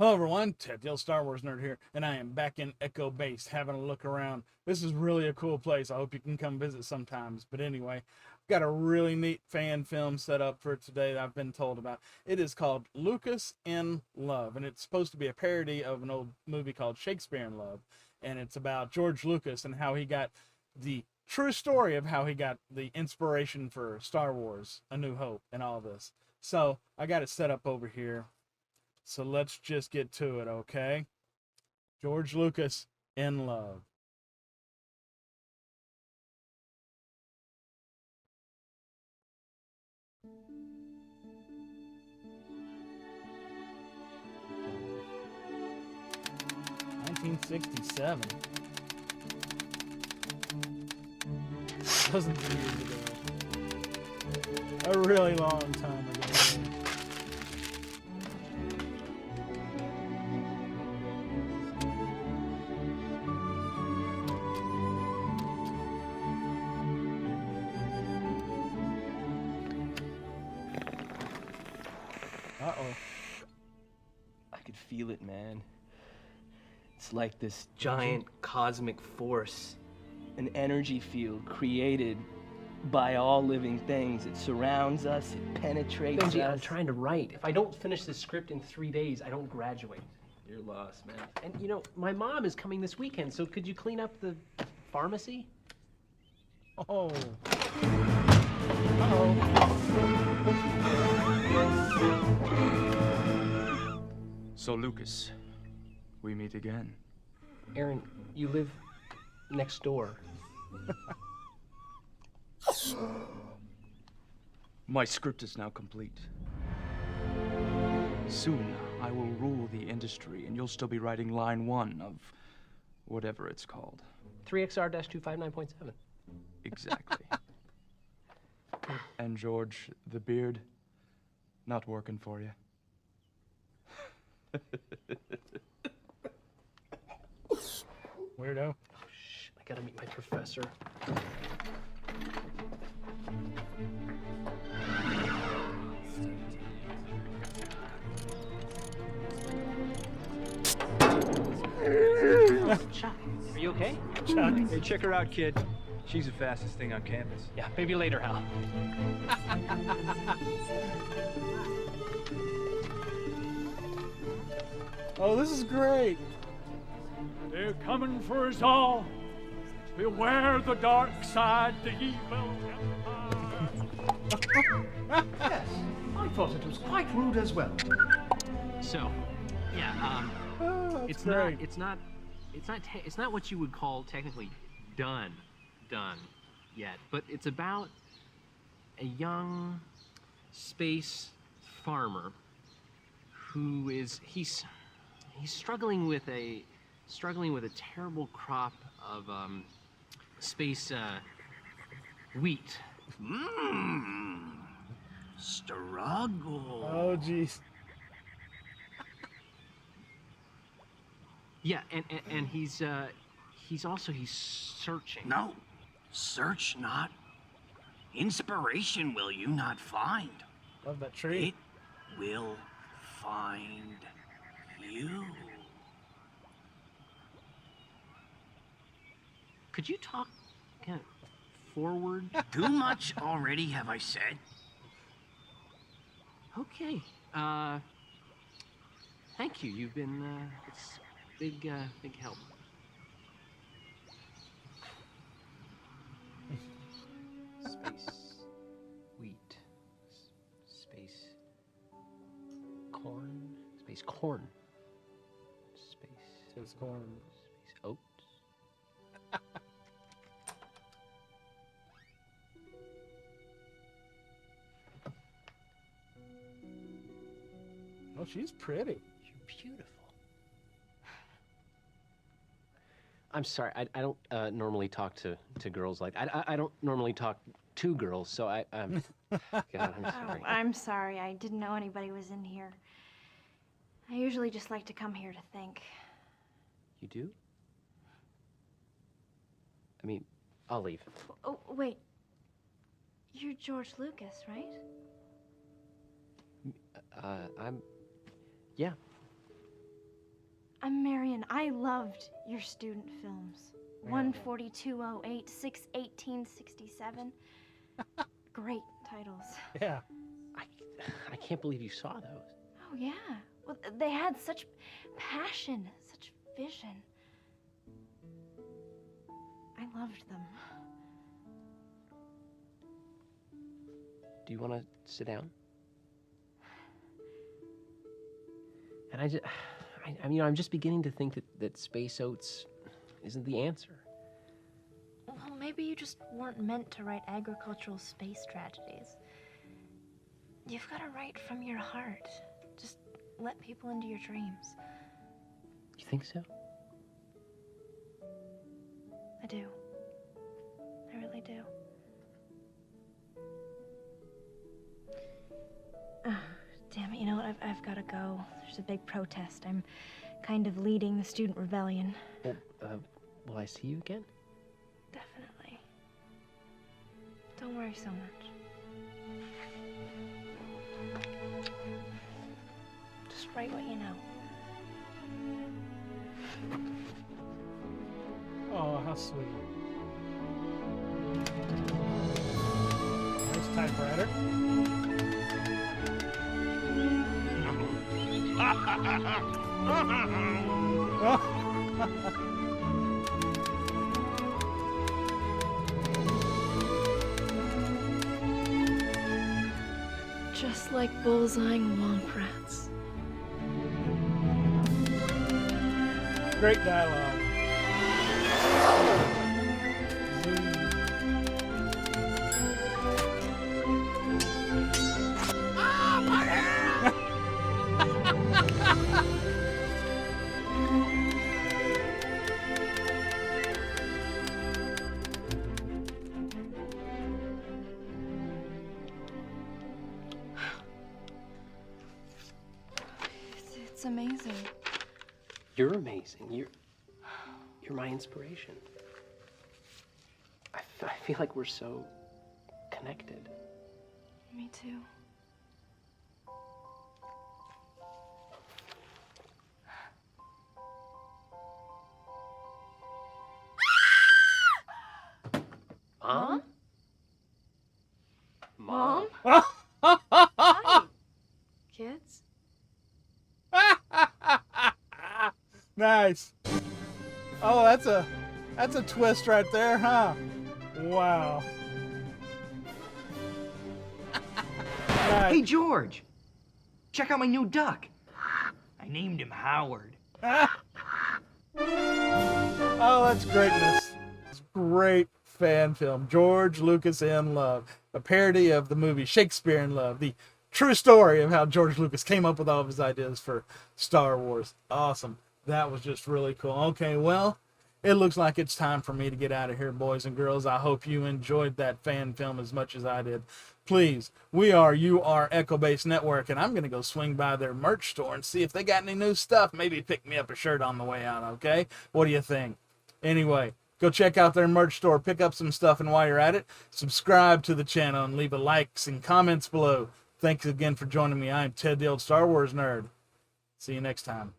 Hello everyone, Ted the Star Wars Nerd here, and I am back in Echo Base having a look around. This is really a cool place. I hope you can come visit sometimes. But anyway, I've got a really neat fan film set up for today that I've been told about. It is called Lucas in Love, and it's supposed to be a parody of an old movie called Shakespeare in Love. And it's about George Lucas and how he got the true story of how he got the inspiration for Star Wars, A New Hope, and all this. So I got it set up over here. So let's just get to it, okay? George Lucas in Love. $1967. Dozens of years ago. A really long time ago. Uh-oh. I could feel it, man. It's like this giant cosmic force, an energy field created by all living things. It surrounds us, it penetrates Benji, us. I'm trying to write. If I don't finish this script in 3 days, I don't graduate. You're lost, man. And you know, my mom is coming this weekend, so could you clean up the pharmacy? Oh. So, Lucas, we meet again. Aaron, you live next door. My script is now complete. Soon, I will rule the industry, and you'll still be writing line one of Whatever it's called. 3XR-259.7. Exactly. And George, the beard, not working for you. Weirdo. Oh, shit, I gotta meet my professor. Chuck, are you okay? Chuck. Hey, check her out, kid. She's the fastest thing on campus. Yeah, maybe later, Hal. Oh, this is great. They're coming for us all. Beware the dark side, the evil empire. Yes, I thought it was quite rude as well. So, yeah, it's not what you would call technically done yet, but it's about a young space farmer who is he's struggling with a terrible crop of space wheat. Struggle. Oh, jeez. Yeah, and he's searching. No, search not. Inspiration will you not find. Love that tree. It will find you. Could you talk kind of forward? Too much already, have I said? Okay. Thank you. You've been it's big help. Space wheat. Space corn. Space corn. Space corn. Space oats. Oh, she's pretty. You're beautiful. I'm sorry. I don't normally talk to girls like I don't normally talk to girls, so God, I'm sorry. Oh, I'm sorry. I didn't know anybody was in here. I usually just like to come here to think. You do? I mean, I'll leave. Oh, wait. You're George Lucas, right? Yeah. I'm Marion. I loved your student films. 14208, 61867. Great titles. Yeah. I can't believe you saw those. Oh, yeah. Well, they had such passion, such vision. I loved them. Do you want to sit down? And I'm just beginning to think that space oats isn't the answer. Well, maybe you just weren't meant to write agricultural space tragedies. You've got to write from your heart. Just let people into your dreams. You think so? I do. I really do. Damn it, you know what? I've got to go. There's a big protest. I'm kind of leading the student rebellion. Well, will I see you again? Definitely. Don't worry so much. Just write what you know. Oh, how sweet. Nice typewriter. Just like bullseyeing womp rats. Great dialogue. amazing. You're amazing. You're my inspiration. I feel like we're so connected. Me too. Mom? Mom? Hi, kids. Nice. Oh, that's a twist right there, huh? Wow. Nice. Hey, George! Check out my new duck. I named him Howard. Oh, that's greatness. It's great fan film. George Lucas in Love, a parody of the movie Shakespeare in Love, the true story of how George Lucas came up with all of his ideas for Star Wars. Awesome. That was just really cool. Okay, well, it looks like it's time for me to get out of here, boys and girls. I hope you enjoyed that fan film as much as I did. Please, you are Echo Base Network, and I'm going to go swing by their merch store and see if they got any new stuff. Maybe pick me up a shirt on the way out, okay? What do you think? Anyway, go check out their merch store, pick up some stuff, and while you're at it, subscribe to the channel and leave a likes and comments below. Thanks again for joining me. I'm Ted the Old Star Wars Nerd. See you next time.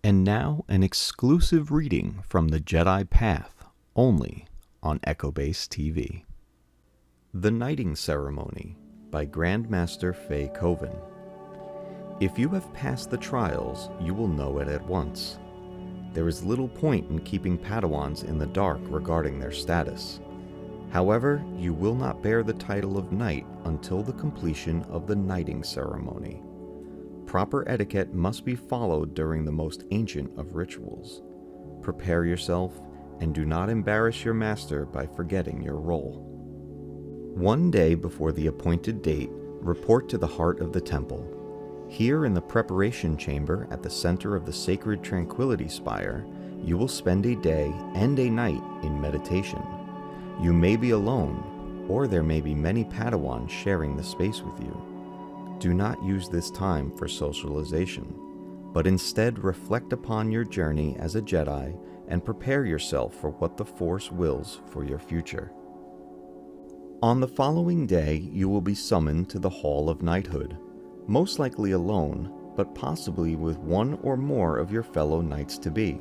And now, an exclusive reading from the Jedi Path, only on Echo Base TV. The Knighting Ceremony by Grandmaster Faye Kovan. If you have passed the trials, you will know it at once. There is little point in keeping Padawans in the dark regarding their status. However, you will not bear the title of Knight until the completion of the Knighting Ceremony. Proper etiquette must be followed during the most ancient of rituals. Prepare yourself, and do not embarrass your master by forgetting your role. One day before the appointed date, report to the heart of the temple. Here in the preparation chamber at the center of the sacred Tranquility Spire, you will spend a day and a night in meditation. You may be alone, or there may be many Padawans sharing the space with you. Do not use this time for socialization, but instead reflect upon your journey as a Jedi and prepare yourself for what the Force wills for your future. On the following day, you will be summoned to the Hall of Knighthood, most likely alone, but possibly with one or more of your fellow Knights-to-be.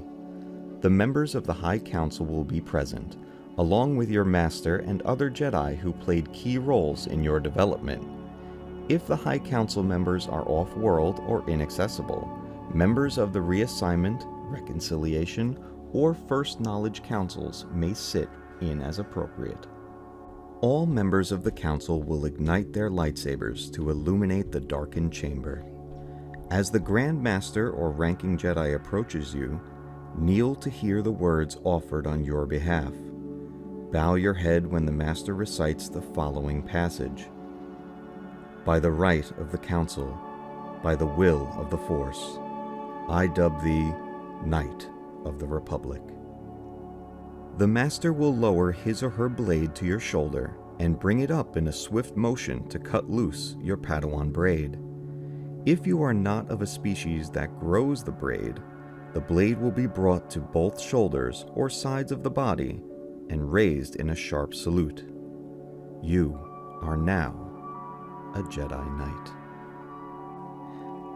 The members of the High Council will be present, along with your master and other Jedi who played key roles in your development. If the High Council members are off-world or inaccessible, members of the Reassignment, Reconciliation, or First Knowledge Councils may sit in as appropriate. All members of the Council will ignite their lightsabers to illuminate the darkened chamber. As the Grand Master or ranking Jedi approaches you, kneel to hear the words offered on your behalf. Bow your head when the Master recites the following passage. By the right of the Council, by the will of the Force, I dub thee Knight of the Republic. The Master will lower his or her blade to your shoulder and bring it up in a swift motion to cut loose your Padawan braid. If you are not of a species that grows the braid, the blade will be brought to both shoulders or sides of the body and raised in a sharp salute. You are now a Jedi Knight.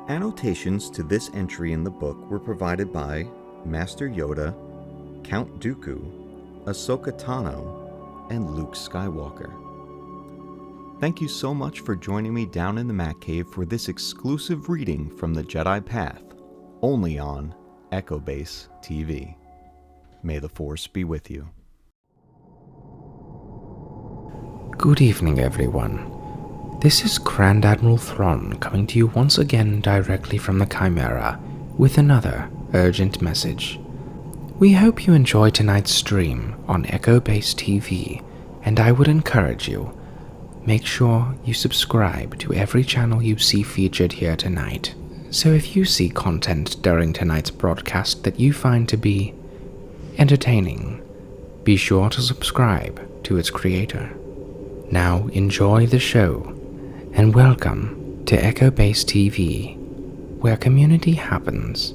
Annotations to this entry in the book were provided by Master Yoda, Count Dooku, Ahsoka Tano, and Luke Skywalker. Thank you so much for joining me down in the Mac Cave for this exclusive reading from the Jedi Path, only on Echo Base TV. May the Force be with you. Good evening, everyone. This is Grand Admiral Thrawn coming to you once again directly from the Chimera with another urgent message. We hope you enjoy tonight's stream on Echo Base TV, and I would encourage you, make sure you subscribe to every channel you see featured here tonight. So if you see content during tonight's broadcast that you find to be entertaining, be sure to subscribe to its creator. Now enjoy the show, and welcome to Echo Base TV, where community happens.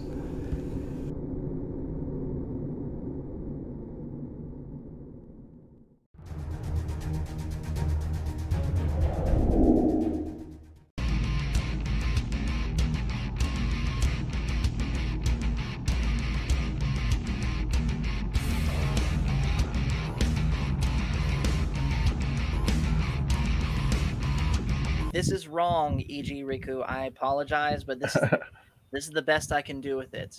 This is wrong, E.G. Riku. I apologize, but this is the best I can do with it.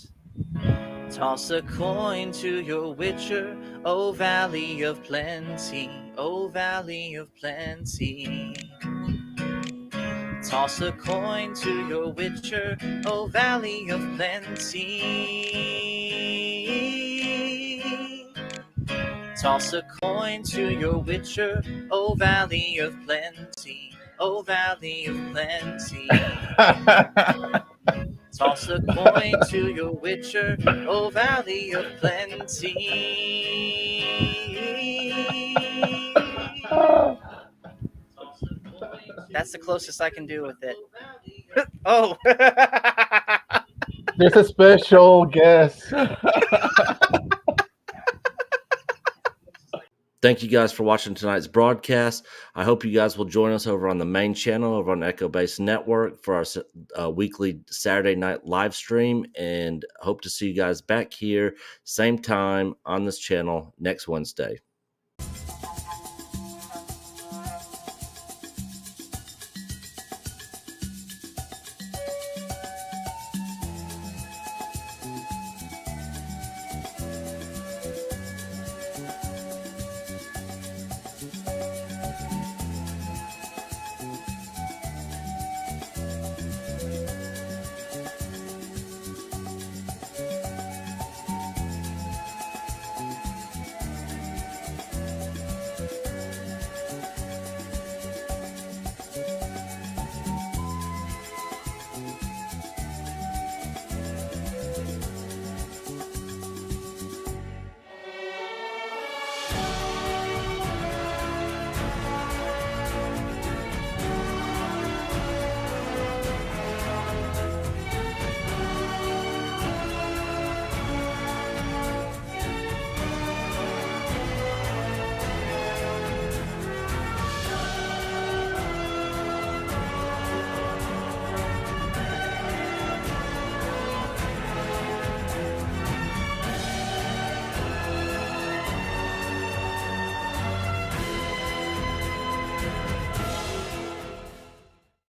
Toss a coin to your witcher, O Valley of Plenty, O Valley of Plenty. Toss a coin to your witcher, O Valley of Plenty. Toss a coin to your witcher, O Valley of Plenty, O Valley of Plenty. Toss a coin to your witcher, O Valley of Plenty. That's the closest I can do with it. Oh. There's a special guest. Thank you guys for watching tonight's broadcast. I hope you guys will join us over on the main channel over on Echo Base Network for our weekly Saturday night live stream, and hope to see you guys back here same time on this channel next Wednesday.